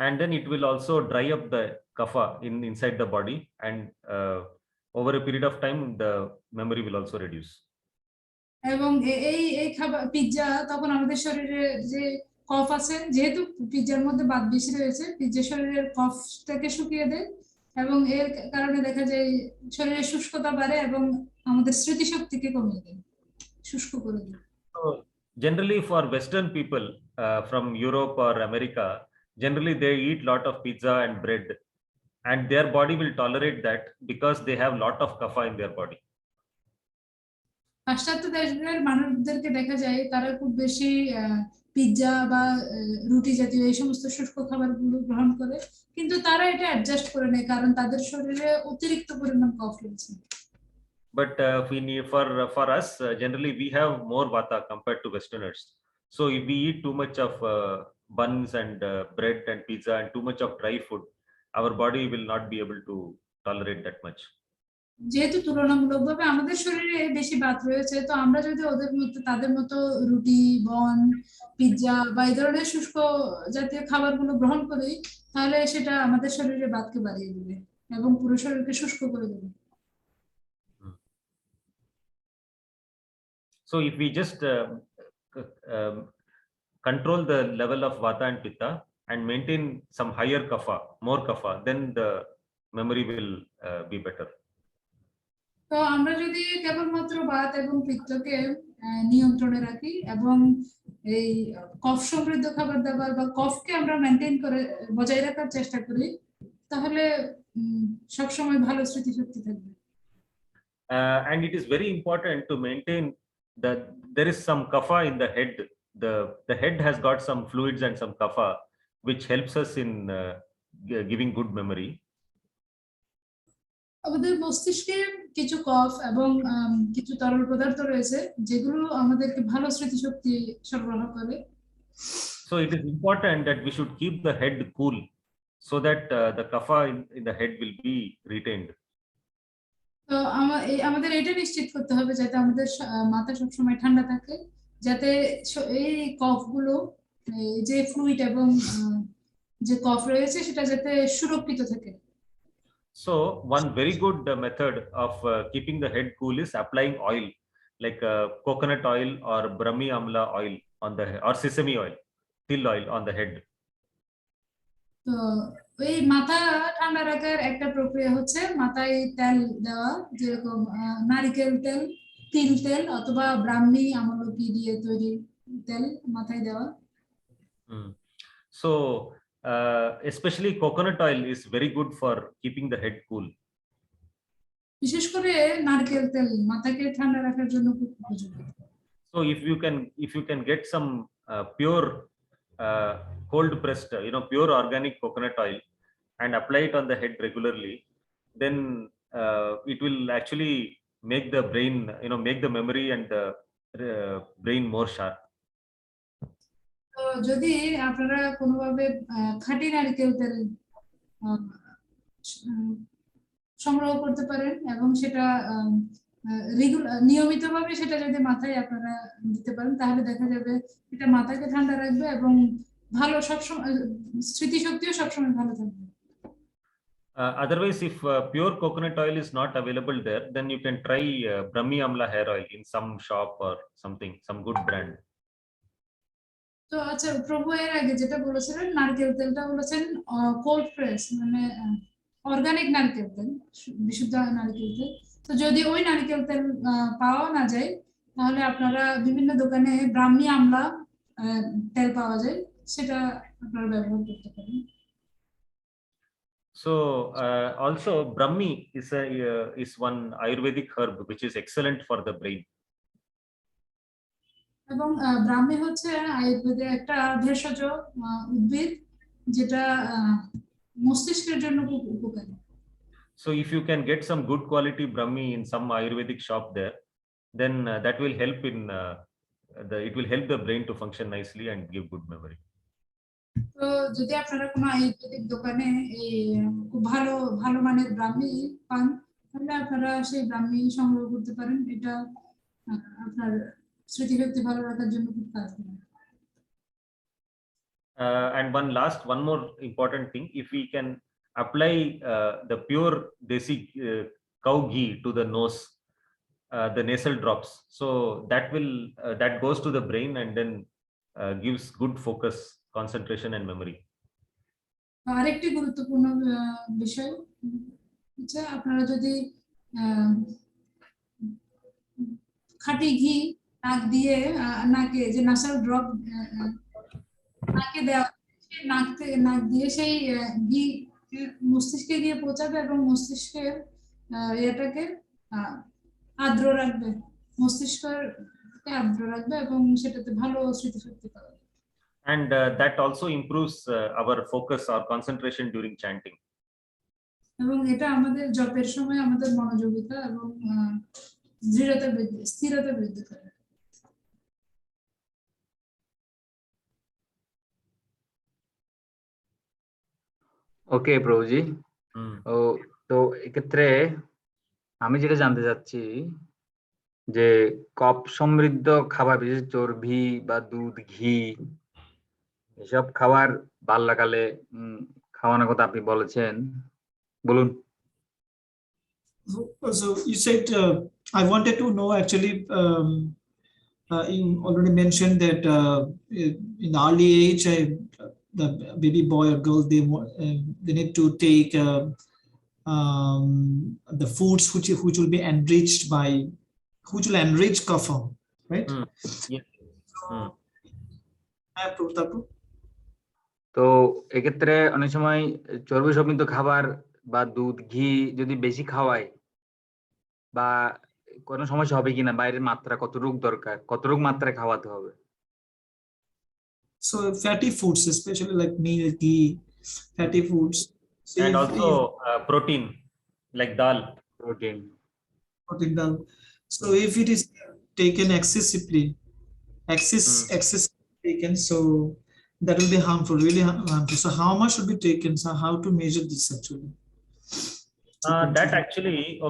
And then it will also dry up the kapha inside the body, and over a period of time the memory will also reduce. এবং এই খাবার পিৎজা তখন আমাদের শরীরে যে কফ আছে, যেহেতু পিৎজার মধ্যে বাত বেশি রয়েছে, পিৎজা শরীরের কফটাকে শুকিয়ে দেয় এবং এর কারণে দেখা যায় শরীরের শুষ্কতা বাড়ে এবং আমাদের স্মৃতিশক্তিকে কমিয়ে দেয়, শুষ্ক করে দেয়। So generally for Western people from Europe or America, generally they eat lot of pizza and bread, and their body will tolerate that because they have lot of kapha in their body. পাশ্চাত্য দেশগুলোর মানুষদেরকে দেখা যায় তারা খুব বেশি pizza বা রুটি জাতীয় এই সমস্ত শুষ্ক খাবারগুলো গ্রহণ করে, কিন্তু তারা এটা অ্যাডজাস্ট করে নেয় কারণ তাদের শরীরে অতিরিক্ত পরিমাণ কফ রয়েছে। But we need, for us generally we have more vata compared to Westerners. So if we eat too much of buns and bread and pizza and too much of dry food, our body will not be able to tolerate that much. যেহেতু তুলনামূলকভাবে আমাদের শরীরে বেশি বাত রয়েছে, তো আমরা যদি ওদের মতো তাদের মতো রুটি, বন, পিৎজা বা এই ধরনের শুষ্ক জাতীয় খাবারগুলো গ্রহণ করি, তাহলে সেটা আমাদের শরীরে বাতকে বাড়িয়ে দেবে এবং পুরো শরীরকে শুষ্ক করে দেবে। So if we just control the level of vata and pitta and maintain some higher kapha, more kapha, then the memory will be better. তো আমরা যদি কেবলমাত্র বাত এবং পিত্তকে নিয়ন্ত্রণে রাখি এবং এই কফ সমৃদ্ধ খাবার দাবার বা কফকে আমরা মেনটেন করে বজায় রাখার চেষ্টা করি, তাহলে সবসময় ভালো স্মৃতিশক্তি থাকবে। And it is very important to maintain that there is some kapha in the head. The head has got some fluids and some kapha which helps us in giving good memory. আমাদের মস্তিষ্কে কিছু কফ এবং কিছু তরল পদার্থ রয়েছে যেগুলো আমাদেরকে ভালো স্মৃতিশক্তি সরবরাহ করে। So it is important that we should keep the head cool so that the kapha in the head will be retained. তো আমাদের এটা নিশ্চিত করতে হবে যাতে আমাদের মাথা সবসময় ঠান্ডা থাকে, যাতে এই কফগুলো, যে ফ্লুইড এবং যে কফ রয়েছে সেটা যাতে সুরক্ষিত থাকে। So one very good method of keeping the head cool is applying oil, like coconut oil or brahmi amla oil on the head, or sesame oil, till oil on the head. তো এই মাথা ঠান্ডা রাখার একটা প্রক্রিয়া হচ্ছে মাথায় তেল দেওয়া, যেরকম নারকেল তেল, তিল তেল অথবা ব্রাহ্মী আমলকি দিয়ে তৈরি তেল মাথায় দেওয়া। So especially coconut oil is very good for keeping the head cool. বিশেষ করে নারকেল তেল মাথাকে ঠান্ডা রাখার জন্য খুব উপযোগী। So if you can get some pure cold pressed, pure organic coconut oil and apply it on the head regularly, then it will actually make the brain, make the memory and the brain more sharp. তো যদি আপনারা কোনোভাবে খাঁটি নারকেল তেল সংগ্রহ করতে পারেন এবং সেটা নিয়মিতভাবে সেটা যদি মাথায় আপনারা দিতে পারেন, তাহলে দেখা যাবে এটা মাথাকে ঠান্ডা রাখবে এবং ভালো সবসময় স্মৃতিশক্তিও সবসময় ভালো থাকবে। Otherwise, if pure coconut oil is not available there, then you can try brahmi amla hair oil in some shop or something, some good brand. তো আচ্ছা, প্রভু এর আগে যেটা বলেছিলেন নারকেল তেলটা বলেছেন কোল্ড প্রেস, মানে অর্গানিক নারকেল তেল, বিশুদ্ধ নারকেল তেল। তো যদি ওই নারকেল তেল পাওয়া না যায়, তাহলে আপনারা বিভিন্ন দোকানে ব্রাহ্মী আমলা তেল পাওয়া যায়, সেটা আপনারা ব্যবহার করতে পারেন। So also brahmi is one Ayurvedic herb which is excellent for the brain. এবং ব্রাহ্মী হচ্ছে আয়ুর্বেদের একটা ভেষজ উদ্ভিদ যেটা মস্তিষ্কের জন্য খুব উপকারী। So if you can get some good quality brahmi in some Ayurvedic shop there, then that will help in it will help the brain to function nicely and give good memory. তো যদি আপনারা কোনো আয়ুর্বেদিক দোকানে এই খুব ভালো মানের ব্রাহ্মী পান, তাহলে আপনারা সেই ব্রাহ্মী সংগ্রহ করতে পারেন। এটা আপনার স্মৃতিশক্তি ভালো রাখার জন্য খুব কাজ দেবে। And one more important thing, if we can apply the pure desi cow ghee to the nose, the nasal drops, so that goes to the brain and then gives good focus, concentration and memory. আরেকটি গুরুত্বপূর্ণ বিষয় হচ্ছে আপনারা যদি খাঁটি ঘি নাক দিয়ে নাকে যে নাসাল ড্রপ নাকে দেওয়া, নাক দিয়ে সেই ঘি মস্তিষ্কে গিয়ে পৌঁছাবে এবং মস্তিষ্কের এটাকে আর্দ্র রাখবে, মস্তিষ্ককে আর্দ্র রাখবে এবং সেটাতে ভালো স্মৃতিশক্তি পাবে। And that also improves our focus or concentration during chanting. এবং এটা আমাদের জপের সময় আমাদের মনোযোগিতা এবং স্থিরতা বৃদ্ধি করে। ওকে প্রভুজি। তো এক্ষেত্রে আমি যেটা জানতে চাচ্ছি যে কফ সমৃদ্ধ খাবার, বিশেষ চর্বি বা দুধ, ঘি এসব খাবার বাল্যকালে খাওয়ানোর কথা আপনি বলেছেন, বলুন। So you said, I wanted to know actually, you already mentioned that in the early age, the baby boy or girl, they need to take the foods which will be enriched by, which will enrich kapha, right? Yes. তো এক্ষেত্রে অনেক সময় চর্বি সমৃদ্ধ খাবার বা দুধ, ঘি যদি বেশি খাওয়ায় বা কোনো সমস্যা হবে কিনা, বাইরের মাত্রা কতটুকু দরকার, কতটুকু মাত্রায় খাওয়াতে হবে? So fatty foods, especially like milk, ghee, fatty foods. So And also protein, like dal. Protein. Dal. So if it is taken excessively, excess taken, so that will be harmful, really harmful. So how much should be taken? So how to measure this actually? That actually,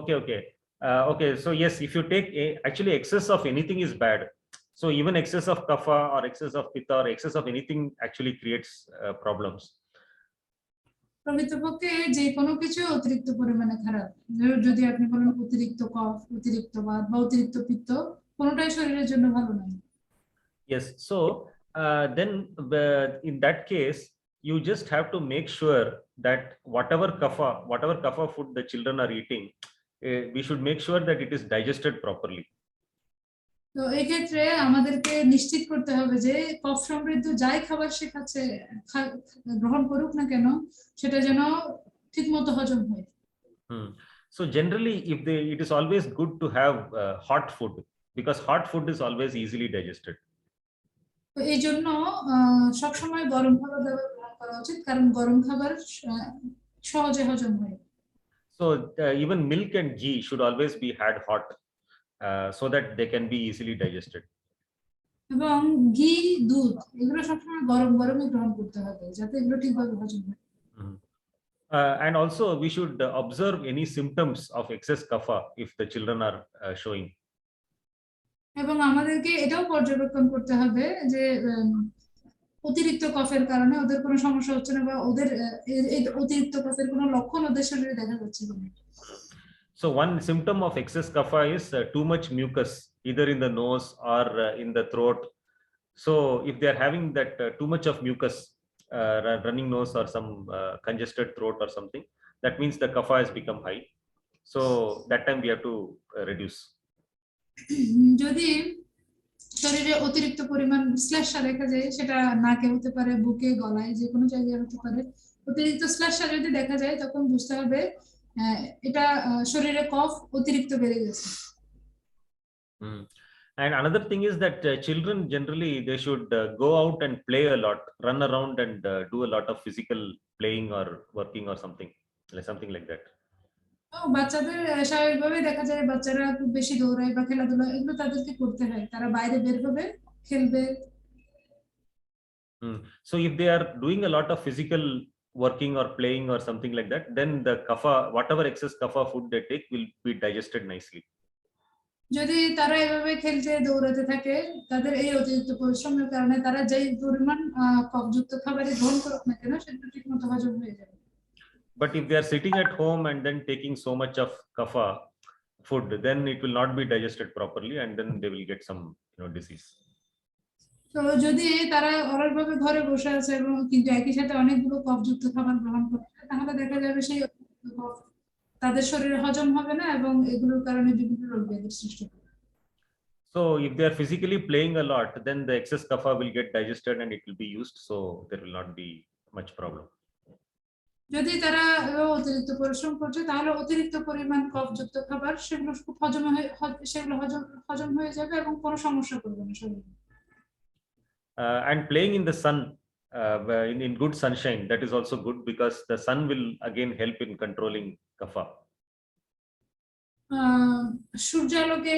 okay. So yes, if you take actually excess of anything is bad. So even excess of kapha or excess of pitta or excess of anything actually creates problems. প্রকৃতপক্ষে যে কোনো কিছু অতিরিক্ত পরিমাণে খারাপ। যদি আপনি বলেন অতিরিক্ত কফ, অতিরিক্ত বাত বা অতিরিক্ত পিত্ত, কোনোটাই শরীরের জন্য ভালো নয়। Yes, so then in that case you just have to make sure that whatever kapha food the children are eating, we should make sure that it is digested properly. তো এই ক্ষেত্রে আমাদেরকে নিশ্চিত করতে হবে যে কফ সমৃদ্ধ যাই খাবার সে খাচ্ছে, গ্রহণ করুক না কেন, সেটা যেন ঠিকমতো হজম হয়। So generally it is always good to have hot food, because hot food is always easily digested. তো এই জন্য সবসময় গরম খাবার দাবার গ্রহণ করা উচিত, কারণ গরম খাবার সহজে হজম হয়। So even milk and ghee should always be had hot, so that they can be easily digested. এবং ঘি, দুধ এগুলো সবসময় গরম গরমই গ্রহণ করতে হবে যাতে এগুলো ঠিকভাবে হজম হয়। And also we should observe any symptoms of excess kapha if the children are showing. এবং আমাদেরকে এটাও পর্যবেক্ষণ করতে হবে যে অতিরিক্ত কফের কারণে ওদের কোনো সমস্যা হচ্ছে না বা ওদের এই অতিরিক্ত কফের কোনো লক্ষণ ওদের শরীরে দেখা যাচ্ছে কিনা। So one symptom of excess kapha is too much mucus, either in the nose or in the throat. So if they are having that too much of mucus, running nose or some congested throat or something, that means the kapha has become high. So that time we have to reduce. যদি শরীরে অতিরিক্ত পরিমাণ শ্লেষ্মা দেখা যায়, সেটা নাকে হতে পারে, বুকে, গলায়, যে কোনো জায়গায় হতে পারে, অতিরিক্ত শ্লেষ্মা যদি দেখা যায় তখন বুঝতে হবে এটা শরীরে কফ অতিরিক্ত বেড়ে গেছে। And another thing is that children generally they should go out and play a lot, run around and do a lot of physical playing or working or something like that. বাচ্চাদের স্বাভাবিকভাবে দেখা যায় বাচ্চারা খুব বেশি দৌড়ায় বা খেলাধুলা, এগুলো তাদেরকে করতে হয়, তারা বাইরে বের হবে, খেলবে। So if they are doing a lot of physical working or playing or something like that, then the kapha, whatever excess kapha food they take, will be digested nicely. যদি তারা এভাবে খেলতে দৌড়াতে থাকে, তাদের এই অতিরিক্ত পরিশ্রমের কারণে তারা যে পরিমাণ কফযুক্ত খাবারই গ্রহণ করুক না কেন, সেটা ঠিকমতো হজম হয়ে যাবে। But if they are sitting at home and then taking so much of kapha food, then it will not be digested properly and then they will get some disease. তো যদি তারা অলসভাবে ঘরে বসে আছে এবং কিন্তু একই সাথে অনেকগুলো কফযুক্ত খাবার গ্রহণ করছে, তাহলে দেখা যাবে সেই কফ তাদের শরীরে হজম হবে না এবং এগুলোর কারণে বিভিন্ন রোগ ব্যাধির সৃষ্টি হবে। So if they are physically playing a lot, then the excess kapha will get digested and it will be used, so there will not be much problem. যদি তারা অতিরিক্ত পরিশ্রম করছে তাহলে অতিরিক্ত পরিমাণ কফযুক্ত খাবার সেগুলো খুব সেগুলো হজম হয়ে যাবে এবং কোনো সমস্যা করবে না শরীরে। And playing in the sun, in good sunshine, that is also good because the sun will again help in controlling kapha. সূর্যালোকে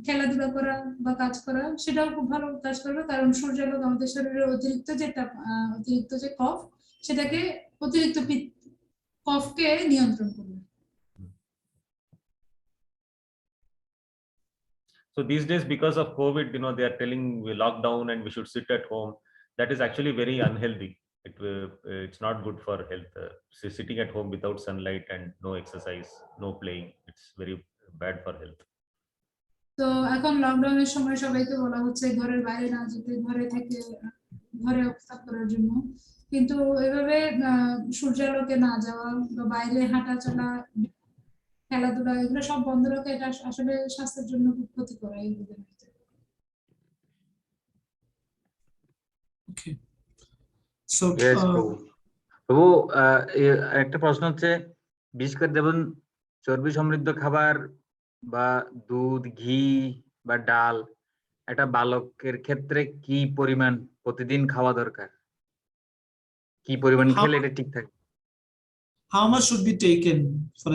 খেলাধুলা করা বা কাজ করা সেটাও খুব ভালো কাজ করবে, কারণ সূর্যালোক আমাদের শরীরে অতিরিক্ত যে কফ সেটাকে কফকে নিয়ন্ত্রণ করবে। So these days, because of COVID, they are telling we lockdown and we should sit at home. That is actually very unhealthy. It's not good for health. Sitting at home without sunlight and no exercise, no playing, it's very bad for health. তো এখন লকডাউনের সময় সবাইকে বলা হচ্ছে ঘরের বাইরে না যেতে, ঘরে অবস্থান করার জন্য, কিন্তু এভাবে সূর্যালোকে না যাওয়া বা বাইরে হাঁটা চলা, খেলাধুলা এগুলো সব বন্ধ রাখা, এটা আসলে স্বাস্থ্যের জন্য খুব ক্ষতিকর এই দিনের ভিতরে। Okay. So প্রভু একটা প্রশ্ন হচ্ছে, বিশেষ করে যেমন চর্বি সমৃদ্ধ খাবার বা দুধ, ঘি বা ডাল একটা বালকের ক্ষেত্রে কি পরিমাণ প্রতিদিন খাওয়া দরকার? কি পরিমাণ খেলে এটা ঠিক থাকে? How much should be taken for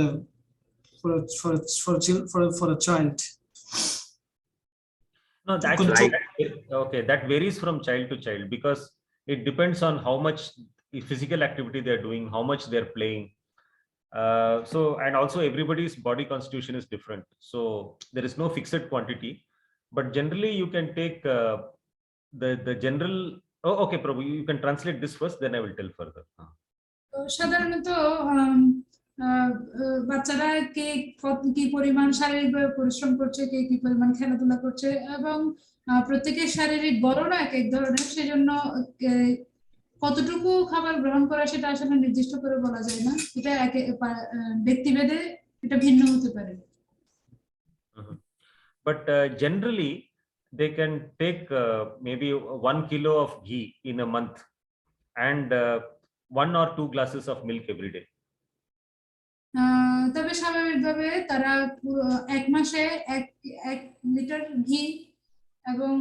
a child? No, that varies from child to child because it depends on how much physical activity they are doing, how much they are playing. So, and also everybody's body constitution is different. So there is no fixed quantity, but generally you can take the general. Oh, okay, Prabhu, you can translate this first, then I will tell further. সাধারণত বাচ্চারা কি পরিমাণ শারীরিকভাবে পরিশ্রম করছে, কি পরিমাণ খেলাধুলা করছে, এবং প্রত্যেকের শারীরিক গড়ন এক ধরনের, সেজন্য কতটুকু খাবার গ্রহণ করা সেটা আসলে নির্দিষ্ট করে বলা যায় না, এটা ব্যক্তিভেদে এটা ভিন্ন হতে পারে। But generally they can take maybe 1 kilo of ghee in a month and 1 or 2 glasses of milk every day. তবে স্বাভাবিকভাবে তারা এক মাসে 1 লিটার ঘি এবং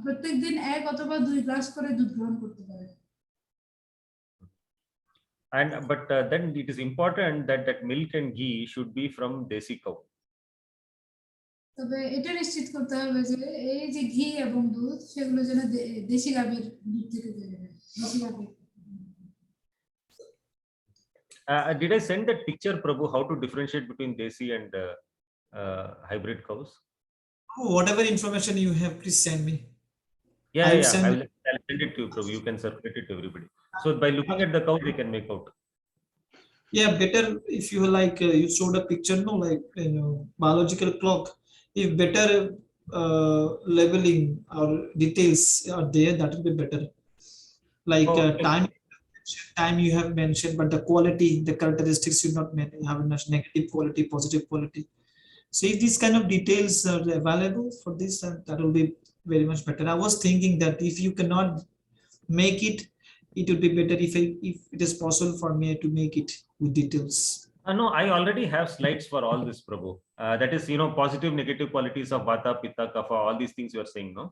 প্রত্যেকদিন 1 অথবা 2 গ্লাস করে দুধ গ্রহণ করতে পারে। But then it is important that milk and ghee should be from desi cow. তবে এটা নিশ্চিত করতে হবে যে এই যে ঘি এবং দুধ সেগুলো যেন দেশি গাভীর দুধ থেকে বের হয়, দেশি গাভী। Did I send that picture, Prabhu, how to differentiate between desi and hybrid cows? Whatever information you have, please send me. I'll send it to you, Prabhu. You can circulate it to everybody. So by looking at the cow, they can make out. Yeah, better if you like you showed a picture, no, like biological clock. If better labeling or details are there, that will be better. Like time you have mentioned, but the quality, the characteristics you not have negative quality, positive quality. So if these kind of details are available for this, that will be very much better. I was thinking that if you cannot make it, it would be better if it is possible for me to make it with details. No, I already have slides for all this, Prabhu. That is, positive, negative qualities of Vata, Pitta, Kapha, all these things you are saying, no?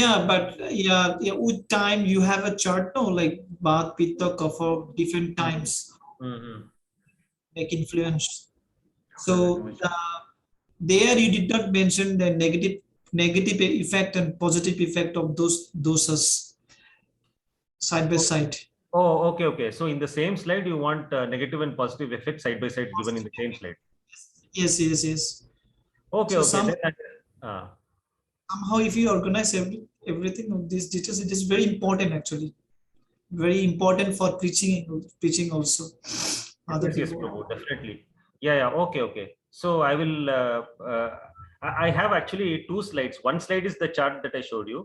Yeah, but yeah, with time you have a chart, no, like Vata, Pitta, Kapha, different times make influence. So there you did not mention the negative effect and positive effect of those dosas side by side. Oh, okay. So in the same slide, you want negative and positive effects side by side given in the same slide. Yes. Okay. So somehow if you organize everything of these details, it is very important actually. Very important for preaching also. Yes, Prabhu, definitely. Yeah. Okay. So I will. I have actually 2 slides. One slide is the chart that I showed you.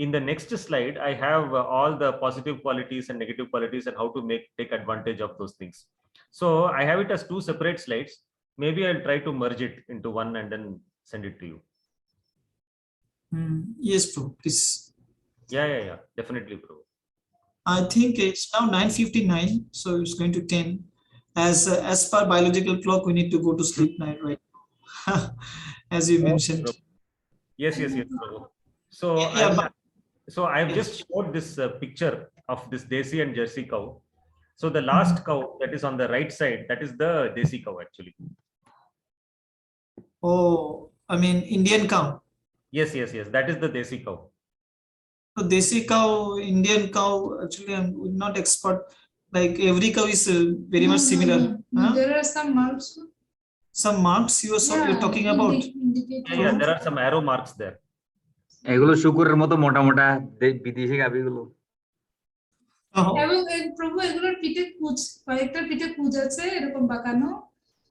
In the next slide, I have all the positive qualities and negative qualities and how to take advantage of those things. So I have it as 2 separate slides. Maybe I'll try to merge it into one and then send it to you. Yes, Prabhu, please. Yeah. Definitely, Prabhu. I think it's now 9:59, so it's going to 10. As per biological clock, we need to go to sleep night, right? As you mentioned. Yes, yes, yes, Prabhu. So Yeah, but so I've yes. just showed this picture of this Desi and Jersey cow. So the Mm-hmm. last cow that is on the right side, that is the Desi cow actually. Oh, I mean Indian cow. Yes, yes, yes. That is the Desi cow. So Desi cow, Indian cow. Actually, I'm not expert. Like every cow is very much similar. Huh? There are some marks. Some marks you're talking about. Yeah, yeah. There are some arrow marks there. এগুলো শুকুরের মতো মোটা মোটা বিদেশি গাভিগুলো। Oh, এবং প্রভু এগুলোর পিঠে কুচ, কয়েকটা পিঠে কুচ আছে এরকম বাঁকানো,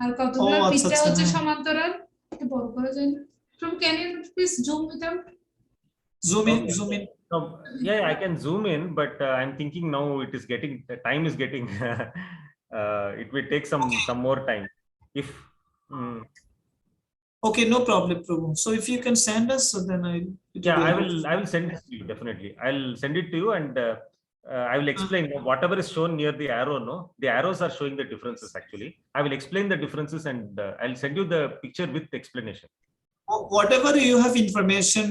আর কতগুলো আচ্ছা, পিঠে আচ্ছা, হচ্ছে হ্যাঁ। সমান্তরাল, একটু বড় করা যায় না? প্রভু can you please zoom it out? zoom in, Okay. zoom in. Yeah, I can zoom in, but I'm thinking now it is getting, the time is getting, it will take some more time. If, Okay, no problem, Prabhu. So if you can send us, so then yeah, I will send it to you, definitely. I'll send it to you and I will explain whatever is shown near the arrow, no? The arrows are showing the differences actually. I will explain the differences and I'll send you the picture with explanation. Whatever you have information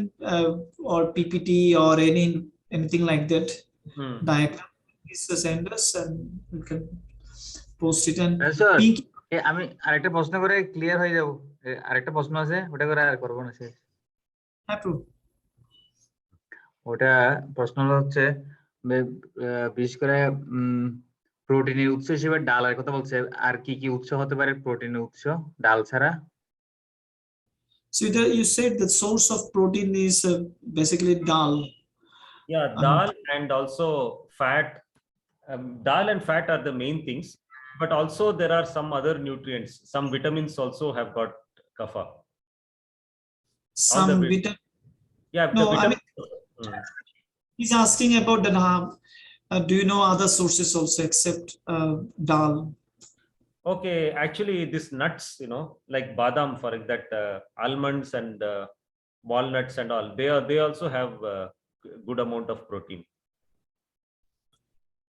or PPT or anything like that, diagram, please send us and we can post it. And sir pink, আমি আরেকটা প্রশ্ন করে clear হয়ে যাব। আরেকটা প্রশ্ন আছে, ওটা করে আর করবো না শেষ। Prabhu. ওটা প্রশ্ন হচ্ছে বিশেষ করে প্রোটিনের উৎস হিসেবে ডালের কথা বলছে, আর কি কি উৎস হতে পারে প্রোটিনের উৎস ডাল ছাড়া? So you said the source of protein is basically dal. Yeah, dal and also fat. Dal and fat are the main things, but also there are some other nutrients. Some vitamins also have got kapha. Some vitamin. Yeah, No, the I mean, he's asking about the do you know other sources also except dal? Okay, actually these nuts, like badam, for that almonds and walnuts and all, they also have good amount of protein.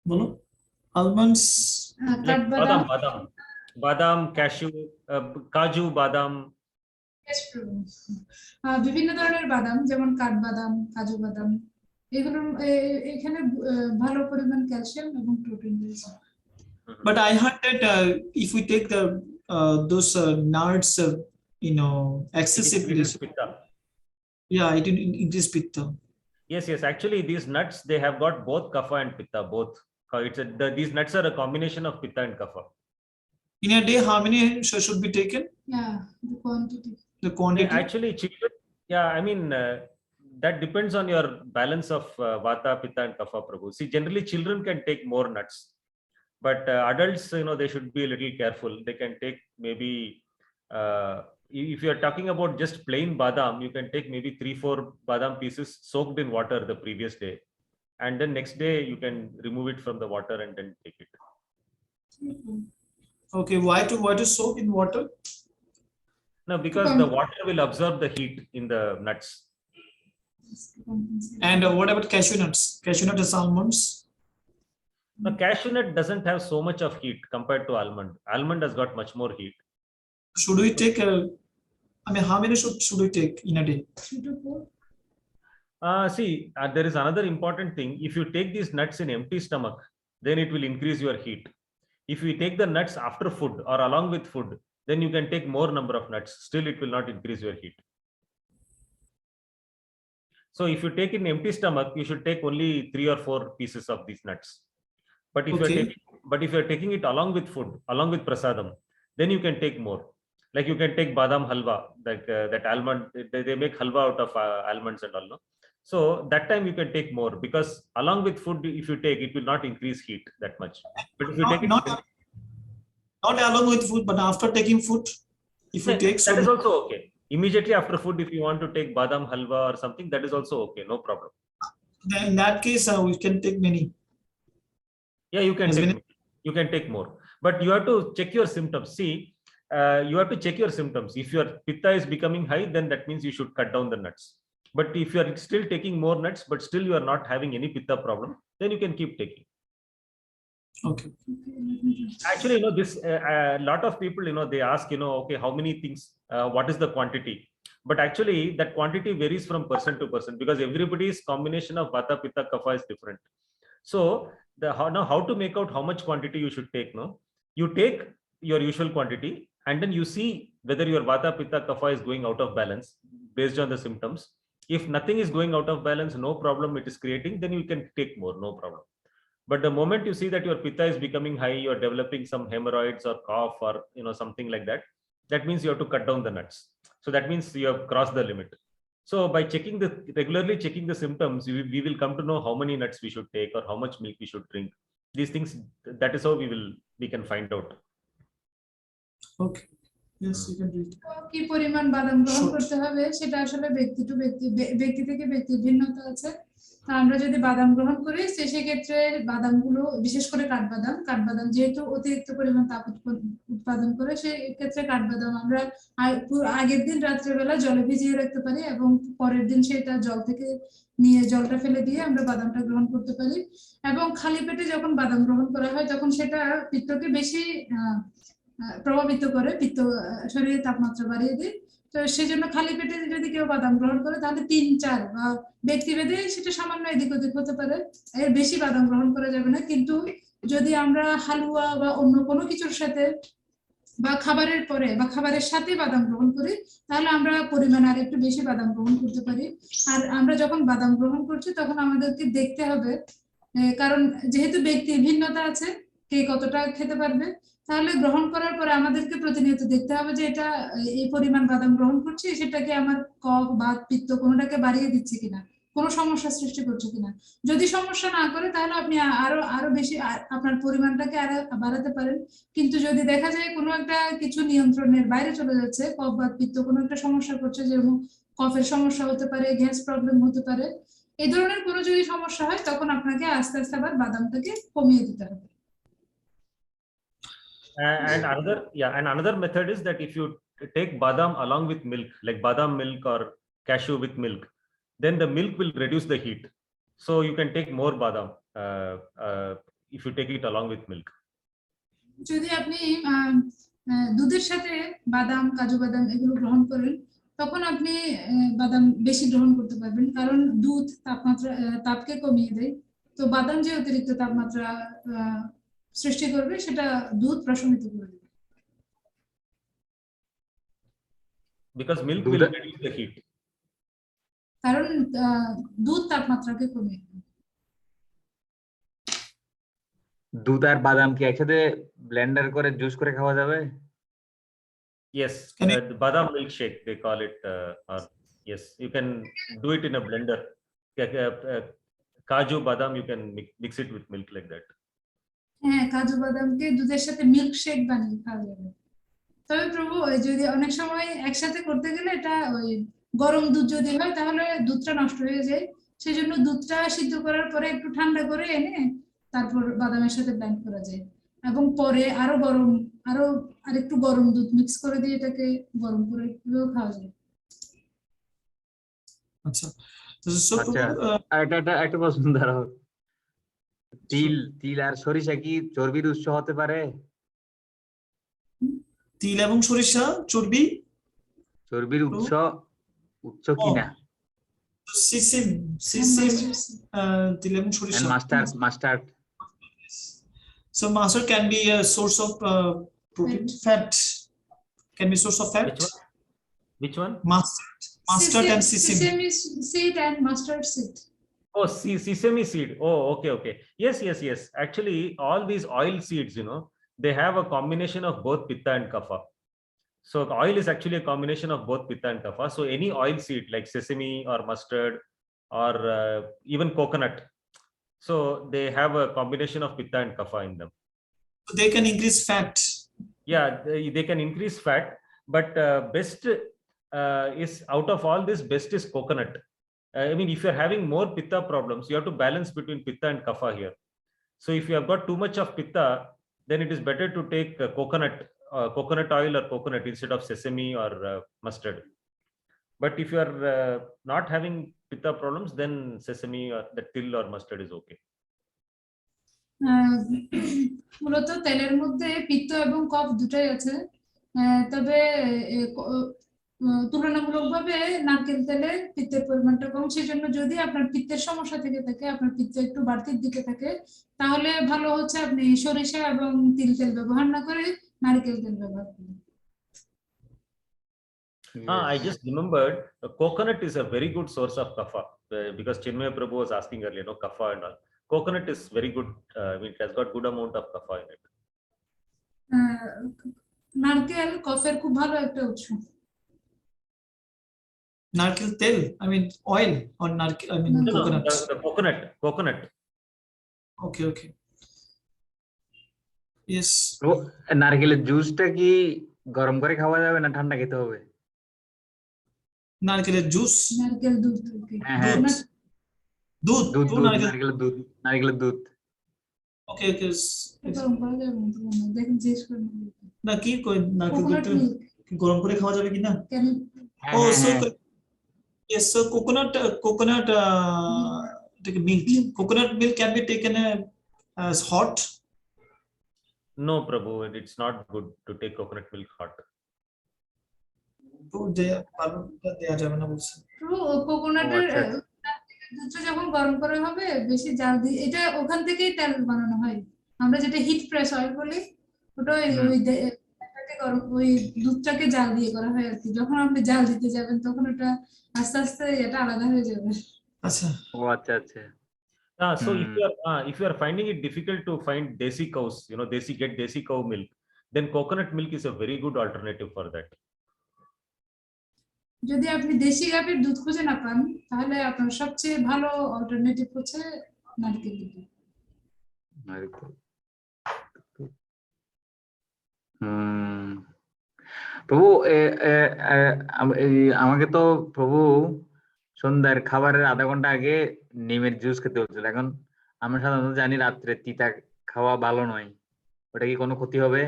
Bolo? Almonds. Like badam, cashew, kaju badam. বিভিন্ন ধরনের বাদাম, যেমন কাঠবাদাম, কাজু বাদাম, এগুলো এখানে ভালো পরিমাণ ক্যালসিয়াম এবং প্রোটিন রয়েছে। But I heard that if we take those nuts, excessively, yeah, it is pitta. Yes, actually these nuts, they have got both kapha and pitta, both. These nuts are a combination of pitta and kapha. In a day, how many should be taken? Yeah, The quantity. Actually, children, yeah, I mean that depends on your balance of vata, pitta and kapha, Prabhu. See, generally children can take more nuts, but adults, they should be a little careful. They can take maybe if you are talking about just plain badam, you can take maybe 3-4 badam pieces soaked in water the previous day, and then next day you can remove it from the water and then take it. Okay, why to soak in water? No, because the water will absorb the heat in the nuts. And what about cashew nuts? Cashew nuts, almonds? The cashew nut doesn't have so much of heat compared to almond. Almond has got much more heat. Should we take, how many should we take in a day? 3 to 4. See, there is another important thing. If you take these nuts in empty stomach, then it will increase your heat. If you take the nuts after food or along with food, then you can take more number of nuts. Still, it will not increase your heat. So if you take in empty stomach, you should take only 3 or 4 pieces of these nuts. But if you're taking it along with food, along with prasadam, then you can take more. Like you can take badam halwa, like that almond, they make halwa out of almonds and all. No? So that time you can take more, because along with food, if you take, it will not increase heat that much. But if you take it, not along with food, but after taking food, if you take, that is also okay. Immediately after food, if you want to take badam halwa or something, that is also okay, no problem. Then in that case, we can take many. Yeah, you can take more, but you have to check your symptoms. See, you have to check your symptoms. If your pitta is becoming high, then that means you should cut down the nuts. But if you are still taking more nuts, but still you are not having any pitta problem, then you can keep taking. Okay. Actually, this a lot of people, they ask, okay, how many things, what is the quantity? But actually, that quantity varies from person to person, because everybody's combination of vata, pitta, kapha is different. So how to make out how much quantity you should take? No, you take your usual quantity, and then you see whether your vata, pitta, kapha is going out of balance based on the symptoms. If nothing is going out of balance, no problem, it is creating, then you can take more, no problem. But the moment you see that your pitta is becoming high, you're developing some hemorrhoids or cough or something like that, that means you have to cut down the nuts. So that means you have crossed the limit. So by regularly checking the symptoms, we will come to know how many nuts we should take or how much milk we should drink. These things, that is how we can find out. Okay. Yes, you can read. কি পরিমাণ বাদাম গ্রহণ করতে হবে সেটা আসলে ব্যক্তি থেকে ব্যক্তির ভিন্নতা আছে। আমরা যদি বাদাম গ্রহণ করি সেক্ষেত্রে বাদামগুলো, বিশেষ করে কাঠবাদাম যেহেতু অতিরিক্ত পরিমাণ তাপ উৎপাদন করে, সেক্ষেত্রে কাঠবাদাম আমরা আগের দিন রাত্রেবেলা জলে ভিজিয়ে রাখতে পারি এবং পরের দিন সেটা জল থেকে নিয়ে জলটা ফেলে দিয়ে আমরা বাদামটা গ্রহণ করতে পারি। এবং খালি পেটে যখন বাদাম গ্রহণ করা হয় তখন সেটা পিত্তকে বেশি প্রভাবিত করে, পিত্ত শরীরে তাপমাত্রা বাড়িয়ে দেয়। তো সেজন্য খালি পেটে যদি কেউ বাদাম গ্রহণ করে তাহলে 3-4 বা ব্যক্তিভেদে সেটা সামান্য এদিক ওদিক হতে পারে, এর বেশি বাদাম গ্রহণ করা যাবে না। কিন্তু যদি আমরা হালুয়া বা অন্য কোনো কিছুর সাথে বা খাবারের পরে বা খাবারের সাথে বাদাম গ্রহণ করি তাহলে আমরা পরিমাণ আর একটু বেশি বাদাম গ্রহণ করতে পারি। আর আমরা যখন বাদাম গ্রহণ করছি তখন আমাদেরকে দেখতে হবে, কারণ যেহেতু ব্যক্তির ভিন্নতা আছে, কে কতটা খেতে পারবে, তাহলে গ্রহণ করার পরে আমাদেরকে প্রতিনিয়ত দেখতে হবে যে এটা এই পরিমাণ বাদাম গ্রহণ করছি সেটাকে আমার কফ বাত পিত্ত কোনোটাকে বাড়িয়ে দিচ্ছে কিনা, কোনো সমস্যা সৃষ্টি করছে কিনা। যদি সমস্যা না করে তাহলে আপনি আরো বেশি আপনার পরিমাণটাকে আরো বাড়াতে পারেন। কিন্তু যদি দেখা যায় কোনো একটা কিছু নিয়ন্ত্রণের বাইরে চলে যাচ্ছে, কফ বাত পিত্ত কোনো একটা সমস্যা করছে, যেমন কফের সমস্যা হতে পারে, গ্যাস প্রবলেম হতে পারে, এই ধরনের কোনো যদি সমস্যা হয় তখন আপনাকে আস্তে আস্তে আবার বাদামটাকে কমিয়ে দিতে হবে। And another method is that if you take badam along with milk, like badam milk or cashew with milk, then the milk will reduce the heat. So you can take more badam if you take it along with milk. যদি আপনি দুধের সাথে বাদাম, কাজু বাদাম এগুলো গ্রহণ করেন তখন আপনি বাদাম বেশি গ্রহণ করতে পারবেন, কারণ দুধ তাপকে কমিয়ে দেয়। তো বাদাম যে অতিরিক্ত তাপমাত্রা সৃষ্টি করবে সেটা দুধ প্রশমিত করে দেবে। Because milk will reduce the heat. কারণ দুধ তাপমাত্রাকে কমিয়ে দেয়। দুধ আর বাদাম কি একসাথে ব্লেন্ডার করে জুস করে খাওয়া যাবে? Yes, the badam milkshake they call it, or yes, you can do it in a blender. Kaju badam, you can mix it with milk like that. হ্যাঁ, কাজু বাদামকে দুধের সাথে মিল্ক শেক বানিয়ে খাওয়া যাবে। তবে প্রভু, যদি অনেক সময় একসাথে করতে গেলে এটা গরম দুধ যদি হয় তাহলে দুধটা নষ্ট হয়ে যায়, সেজন্য দুধটা সিদ্ধ করার পরে একটু ঠান্ডা করে এনে তারপর বাদামের সাথে ব্লেন্ড করা যায় এবং পরে আরেকটু গরম দুধ মিক্স করে দিয়ে এটাকে গরম করে খাওয়া যায়। আচ্ছা, একটা প্রশ্ন দাঁড়াও, তিল আর সরিষা কি চর্বির উৎস হতে পারে? তিল এবং সরিষা চর্বির উৎস কিনা? সিসিম তিল এবং সরিষা, mustard so mustard can be a source of protein, fat can be source of fat. Which one? Mustard and sesame seed and mustard seed. Oh, sesame seed. Oh, okay. Yes. Actually, all these oil seeds, they have a combination of both pitta and kapha. So oil is actually a combination of both pitta and kapha. So any oil seed like sesame or mustard or even coconut, so they have a combination of pitta and kapha in them. So they can increase fat. Yeah, they can increase fat, but best is, out of all this, best is coconut. I mean, if you're having more pitta problems, you have to balance between pitta and kapha here. So if you have got too much of pitta, then it is better to take coconut oil or coconut instead of sesame or mustard. But if you are not having pitta problems, then sesame or the til or mustard is okay. মূলত তেলের মধ্যে পিত্ত এবং কফ দুটাই আছে, তবে তুলনামূলকভাবে নারকেল তেলে পিত্তের পরিমাণটা কম। সেজন্য যদি আপনার পিত্তের সমস্যা থেকে থাকে, আপনার পিত্ত একটু বাড়তির দিকে থাকে, তাহলে ভালো হচ্ছে আপনি সরিষা এবং তিল তেল ব্যবহার না করে নারকেল তেল ব্যবহার করুন। I just remembered coconut is a very good source of kapha because Chinmay Prabhu was asking earlier, kapha and all. Coconut is very good. I mean, it has got good amount of kapha in it. নারকেল কফের খুব ভালো একটা উৎস। Narkal tel, I mean oil or narkal, I mean No, coconut. The coconut. Okay. Yes. নারকেলের জুসটা কি গরম করে খাওয়া যাবে না ঠান্ডা খেতে হবে? নারকেলের জুস, নারকেল দুধ, হ্যাঁ, দুধ, দুধ নারকেল। নারকেলের দুধ। Okay. গরম করা যাবে না, দেখেন জিজ্ঞেস করে না কি নারকেল কোকোনাট দুধটা গরম করে খাওয়া যাবে কিনা? কেন? Oh, so yes, so coconut milk. Coconut milk can be taken as hot. No, Prabhu, it's not good to take coconut milk hot. দেয়া যাবে না বলছে। কোকোনাটের দুধটা যখন গরম করা হবে বেশি জাল দিয়ে, এটা ওখান থেকেই তেল বানানো হয়। আমরা যেটা হিট প্রেস অয়েল বলি, ওটা ওই দুধটাকে জাল দিয়ে করা হয় আর কি। যখন আপনি জাল দিতে যাবেন তখন ওটা আস্তে আস্তে এটা আলাদা হয়ে যাবে। আচ্ছা। আচ্ছা। So if you are finding it difficult to find desi cows, desi cow milk, then coconut milk is a very good alternative for that. যদি আপনি দেশি গাভীর দুধ খুঁজে না পান, তাহলে আপনার সবচেয়ে ভালো অল্টারনেটিভ হচ্ছে নারকেল দুধ। প্রভু, আমাকে তো প্রভু সন্ধ্যার খাবারের আধা ঘন্টা আগে নিমের জুস খেতে হচ্ছিল। এখন আমরা সাধারণত জানি রাত্রে তিতা খাওয়া ভালো নয়, ওটা কি কোনো ক্ষতি হবে?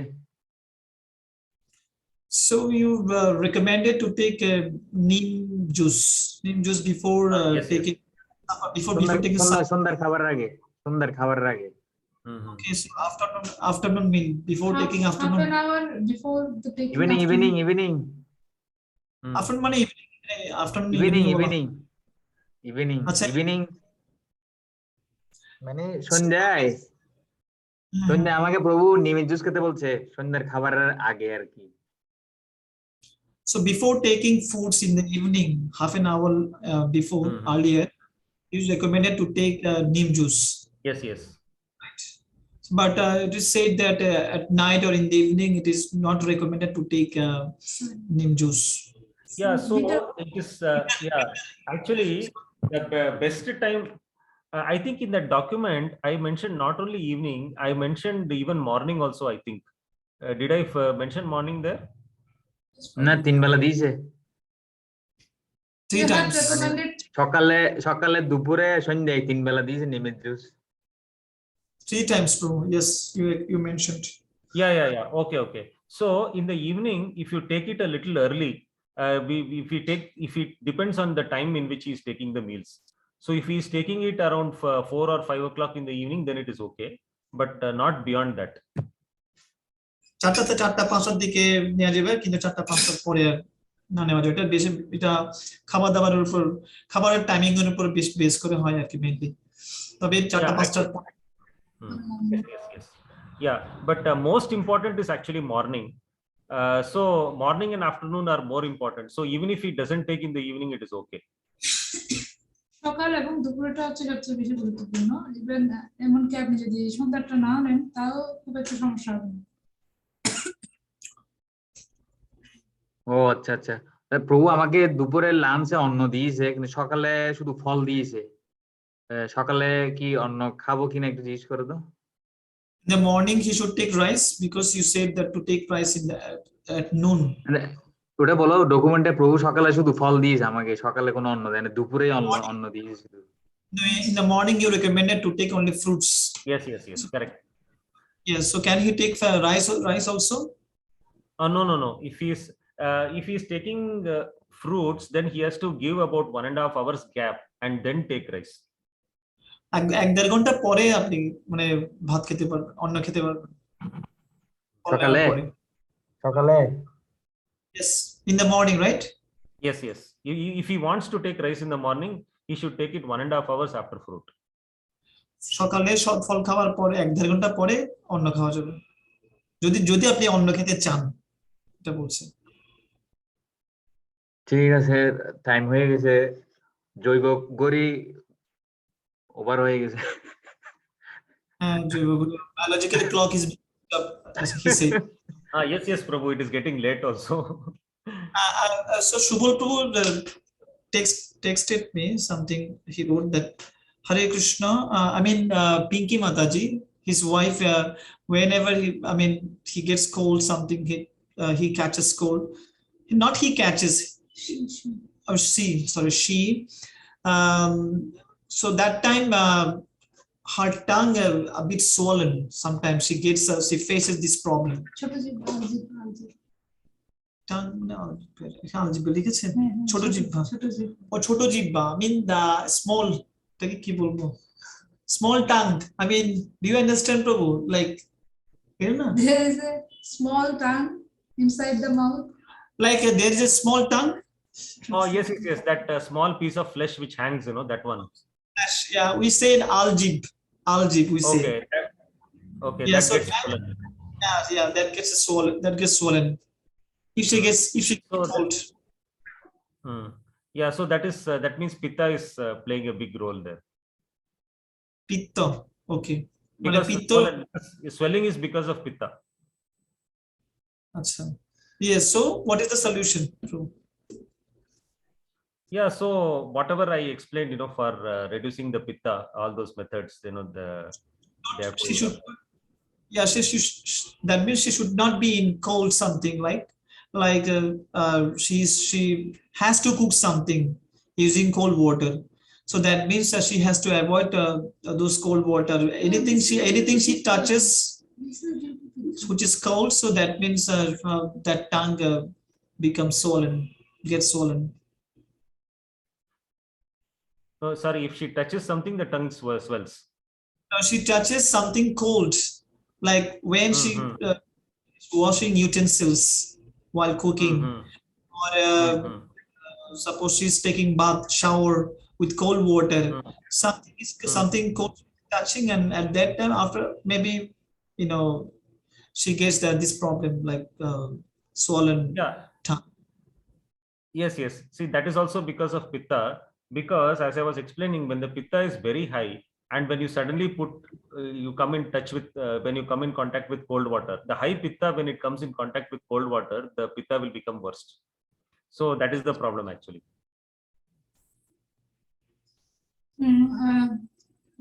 So you recommended to take neem juice before taking before taking সন্ধ্যার খাবারের আগে। Okay, so afternoon meal before taking afternoon. Half an hour before the taking Evening. Afternoon মানে afternoon evening মানে সন্ধ্যায় আমাকে প্রভু নিমের জুস খেতে বলছে সন্ধ্যার খাবারের আগে আর কি। So before taking foods in the evening, half an hour before earlier, it is recommended to take neem juice. Yes. Right. But it is said that at night or in the evening, it is not recommended to take neem juice. Yeah, so it is actually the best time. I think in that document I mentioned not only evening, I mentioned even morning also. I think did I mention morning there? না, 3 বেলা দিয়েছে। 3 times. সকালে দুপুরে সন্ধ্যায় 3 বেলা দিয়েছে নিমের juice. 3 times, bro. Yes, you mentioned. Yeah. Okay. So in the evening, if you take it a little early, if it depends on the time in which he is taking the meals. So if he is taking it around 4 or 5 o'clock in the evening, then it is okay, but not beyond that. 4-5টার দিকে নেওয়া যাবে, কিন্তু 4-5টার পরে না নেওয়া যাবে। এটা বেশি, এটা খাবারের টাইমিং এর উপর বেস করে হয় আর কি মেইনলি। তবে 4-5টার পরে। Yes. Yeah, but most important is actually morning. So morning and afternoon are more important. So even if he doesn't take in the evening, it is okay. সকাল এবং দুপুরটা হচ্ছে সবচেয়ে বেশি গুরুত্বপূর্ণ। ইভেন এমনকি আপনি যদি সন্ধ্যাটা না নেন তাও খুব একটা সমস্যা হবে না। আচ্ছা। প্রভু আমাকে দুপুরে লাঞ্চে অন্ন দিয়েছে, কিন্তু সকালে শুধু ফল দিয়েছে। সকালে কি অন্ন খাবো কিনা একটু জিজ্ঞেস করে দাও। In the morning he should take rice because you said that to take rice at noon. ওটা বলো ডকুমেন্টে প্রভু সকালে শুধু ফল দিয়েছে আমাকে, সকালে কোনো অন্ন দেয় না, দুপুরে অন্ন দিয়েছে। In the morning you recommended to take only fruits. Yes, correct. Yes, so can he take rice also? No. If he is taking fruits, then he has to give about 1.5 hours gap and then take rice. এক দেড় ঘন্টা পরে আপনি মানে ভাত খেতে পারবেন, অন্ন খেতে পারবেন ফল খাওয়ার সকালে পরে। সকালে Yes, in the morning, right? Yes, yes. If he wants to take rice in the morning, he should take it 1.5 hours after fruit. সকালে সব ফল খাওয়ার পরে এক দেড় ঘন্টা পরে অন্ন খাওয়া যাবে, যদি যদি আপনি অন্ন খেতে চান, এটা বলছে। ঠিক আছে, টাইম হয়ে গেছে, জৈব গড়ি ওভার হয়ে গেছে। হ্যাঁ, biological clock is as he said. Yes, yes, Prabhu, it is getting late also. So Shubhal Prabhu texted me something. He wrote that Hare Krishna. I mean, Pinky Mataji, his wife. Whenever he gets cold, something he catches cold. Not he catches, or she. So that time, her tongue a bit swollen. Sometimes she faces this problem. ছোট জিহ্বা, জিহ্বা, জিহ্বা। Tongue, no, আলজিহ্বা লিখেছেন, হ্যাঁ, হ্যাঁ, ছোট জিহ্বা। ছোট জিহ্বা। ও ছোট জিহ্বা, I mean the small, তাকে কি বলবো, small tongue. I mean, do you understand, Prabhu? Like, you know, There is a small tongue inside the mouth. like there is a small tongue. Oh, yes, yes, yes. That small piece of flesh which hangs, that one. Yeah, we said aljib, we say. Okay. Okay, Yeah, that so gets swollen. yeah, that gets swollen. That gets swollen. If she gets So cold. Yeah, so that means pitta is playing a big role there. Pitta. Okay. Because Pitta. swelling is because of pitta. Acha. Yes. So, what is the solution? Yeah, so whatever I explained, for reducing the pitta, all those methods, they have She to, should. Yeah, that means she should not be in cold something like she has to cook something using cold water. So that means that she has to avoid those cold water. Anything she touches which is cold. So that means that tongue becomes swollen, gets swollen. sorry, if she touches something, the tongue swells. Now she touches something cold, like when she washing utensils while cooking, or suppose she's taking bath, shower with cold water. Something cold touching, and at that time, after maybe she gets this problem like swollen tongue. Yes, yes. See, that is also because of pitta. Because as I was explaining, when the pitta is very high, and when you suddenly you come in touch with, when you come in contact with cold water, the high pitta, when it comes in contact with cold water, the pitta will become worst. So that is the problem actually.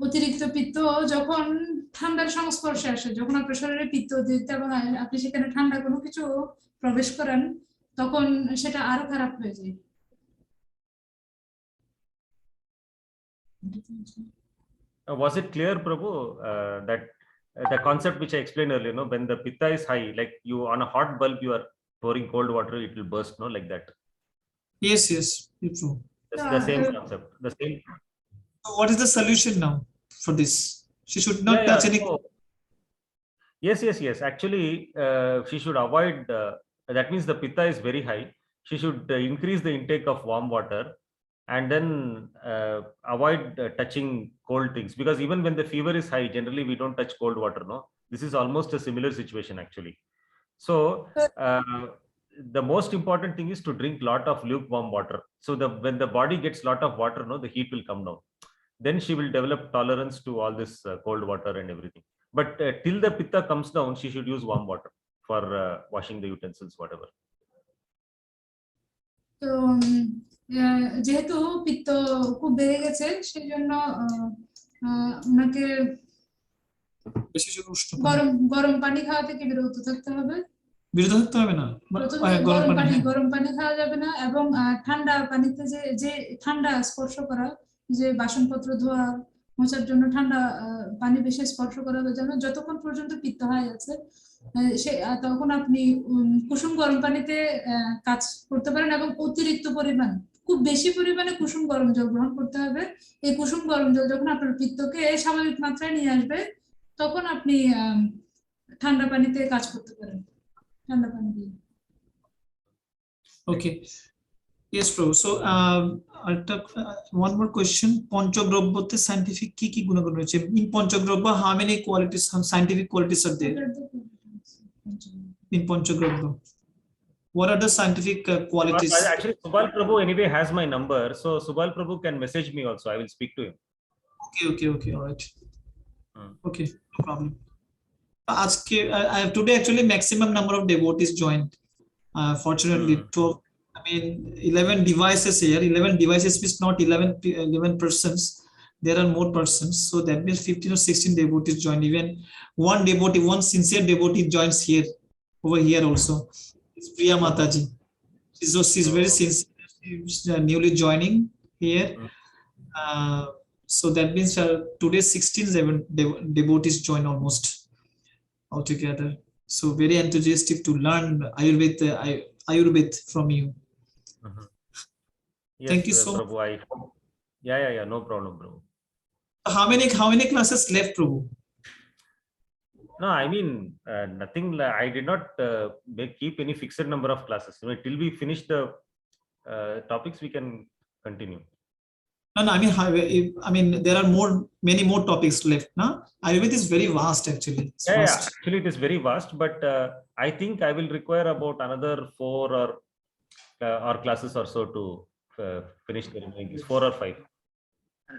অতিরিক্ত পিত্ত যখন ঠান্ডার সংস্পর্শে আসে, যখন আপনার শরীরে পিত্ত অতিরিক্ত এবং আপনি সেখানে ঠান্ডা কোনো কিছু প্রবেশ করেন, তখন সেটা আরো খারাপ হয়ে যায়। Was it clear, Prabhu, that the concept which I explained earlier, when the pitta is high, like you on a hot bulb, you are pouring cold water, it will burst, like that. Yes, it's true. The same concept. The same. So what is the solution now for this? She should not touch any. So, yes. Actually, she should avoid. That means the pitta is very high. She should increase the intake of warm water, and then avoid touching cold things, because even when the fever is high, generally we don't touch cold water. No, this is almost a similar situation actually. So the most important thing is to drink lot of lukewarm water. So when the body gets lot of water, the heat will come down. Then she will develop tolerance to all this cold water and everything. But till the pitta comes down, she should use warm water for washing the utensils, whatever. তো যেহেতু পিত্ত খুব বেড়ে গেছে, সেই জন্য ওনাকে গরম পানি খাওয়া থেকে বিরত থাকতে হবে। না, গরম পানি খাওয়া যাবে না, এবং ঠান্ডা পানিতে যে ঠান্ডা স্পর্শ করা, যে বাসনপত্র ধোয়া মোছার জন্য ঠান্ডা পানি বেশি স্পর্শ করা যাবে না, যতক্ষণ পর্যন্ত পিত্ত হাই আছে। তখন আপনি কুসুম গরম পানিতে কাজ করতে পারেন, এবং অতিরিক্ত পরিমাণ খুব বেশি পরিমাণে কুসুম গরম জল গ্রহণ করতে হবে। এই কুসুম গরম জল যখন আপনার পিত্তকে স্বাভাবিক মাত্রায় নিয়ে আসবে, তখন আপনি ঠান্ডা পানিতে কাজ করতে পারেন, ঠান্ডা পানি দিয়ে। Okay. Yes, Prabhu. So, one more question. Panchagrobhote scientific কি গুণাগুণ রয়েছে? In Panchagrobha, how many qualities, some scientific qualities are there in Panchagrobha? What are the scientific qualities? Actually, Subal Prabhu anyway has my number, so Subal Prabhu can message me also. I will speak to him. Okay. All right. Okay, no problem. Today actually maximum number of devotees joined. Fortunately, 12. I mean, 11 devices here. 11 devices means not 11 persons. There are more persons, so that means 15 or 16 devotees joined. Even one devotee, one sincere devotee joins here, over here also. It's Priya Mataji. She's very sincere. She's newly joining here. So that means today 16 devotees join almost altogether. So very enthusiastic to learn Ayurveda from you. Yes, Thank you so Prabhu. Yeah. No problem, Prabhu. How many classes left, Prabhu? No, I mean nothing. I did not keep any fixed number of classes. Till we finish the topics, we can continue. No. I mean, there are many more topics left. No, Ayurveda is very vast actually. It's Yeah, vast. actually, it is very vast. But I think I will require about another 4 or classes or so to finish the remaining. 4 or 5.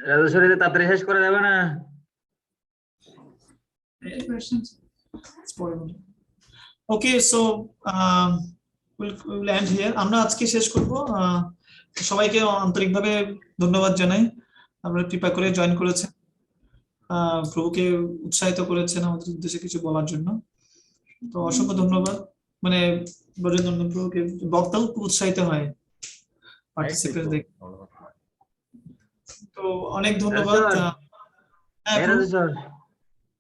রাজেশ্বরীতে তাড়াতাড়ি শেষ করে দেবে না? Questions? It's possible. Okay, so we'll end here. আমরা আজকে শেষ করব। সবাইকে আন্তরিকভাবে ধন্যবাদ জানাই, আপনারা কৃপা করে জয়েন করেছেন, প্রভুকে উৎসাহিত করেছেন আমাদের উদ্দেশ্যে কিছু বলার জন্য। তো অসংখ্য ধন্যবাদ। মানে ব্রজেন্দ্রনন্দন প্রভুকে বক্তাও খুব উৎসাহিত হয় পার্টিসিপেন্ট দেখে। তো অনেক ধন্যবাদ। রাজেশ্বর,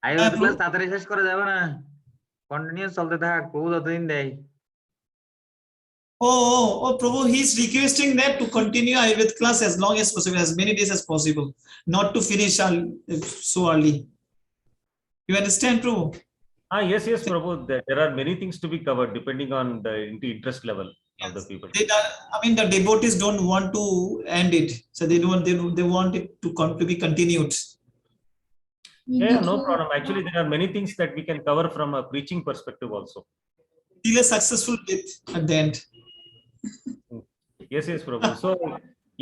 আইওএস ক্লাস তাড়াতাড়ি শেষ করে দেবে না? কন্টিনিউয়াস চলতে থাক, প্রভু যতদিন দেয়। Oh, Prabhu, he's requesting that to continue Ayurveda class as long as possible, as many days as possible, not to finish so early. You understand, Prabhu? Yes, Prabhu. There are many things to be covered depending on the interest level of the people. The devotees don't want to end it, so they want it to be continued. Yeah, no problem. Actually, there are many things that we can cover from a preaching perspective also. Till a successful death at the end. Yes, Prabhu. So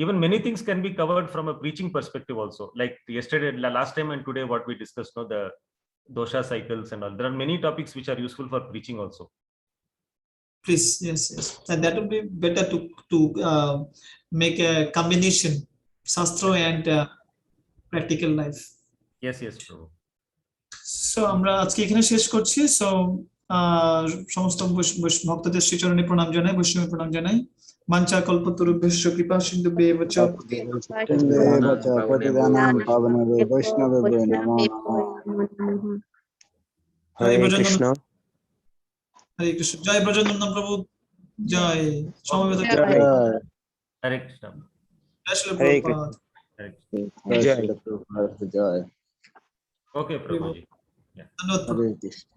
even many things can be covered from a preaching perspective also. Like yesterday, last time and today, what we discussed, the dosha cycles and all. There are many topics which are useful for preaching also. Please, yes, and that would be better to make a combination, shastra and practical life. Yes, Prabhu. So আমরা আজকে এখানে শেষ করছি। So সমস্ত ভক্তদের শ্রীচরণে প্রণাম জানাই, বৈষ্ণবে প্রণাম জানাই। মাঞ্চা কল্পতরুভ্যশ্চ কৃপা সিন্ধুভ্যেব চ পতিতানাং পাবনেভ্যো বৈষ্ণবেভ্যো নমো নমঃ। হরে কৃষ্ণ। হরে কৃষ্ণ। জয় ব্রজেন্দ্রনন্দন প্রভু জয়। সমবেত Hare Krishna. হরে কৃষ্ণ। জয়। Okay, Prabhuji. ধন্যবাদ। হরে কৃষ্ণ।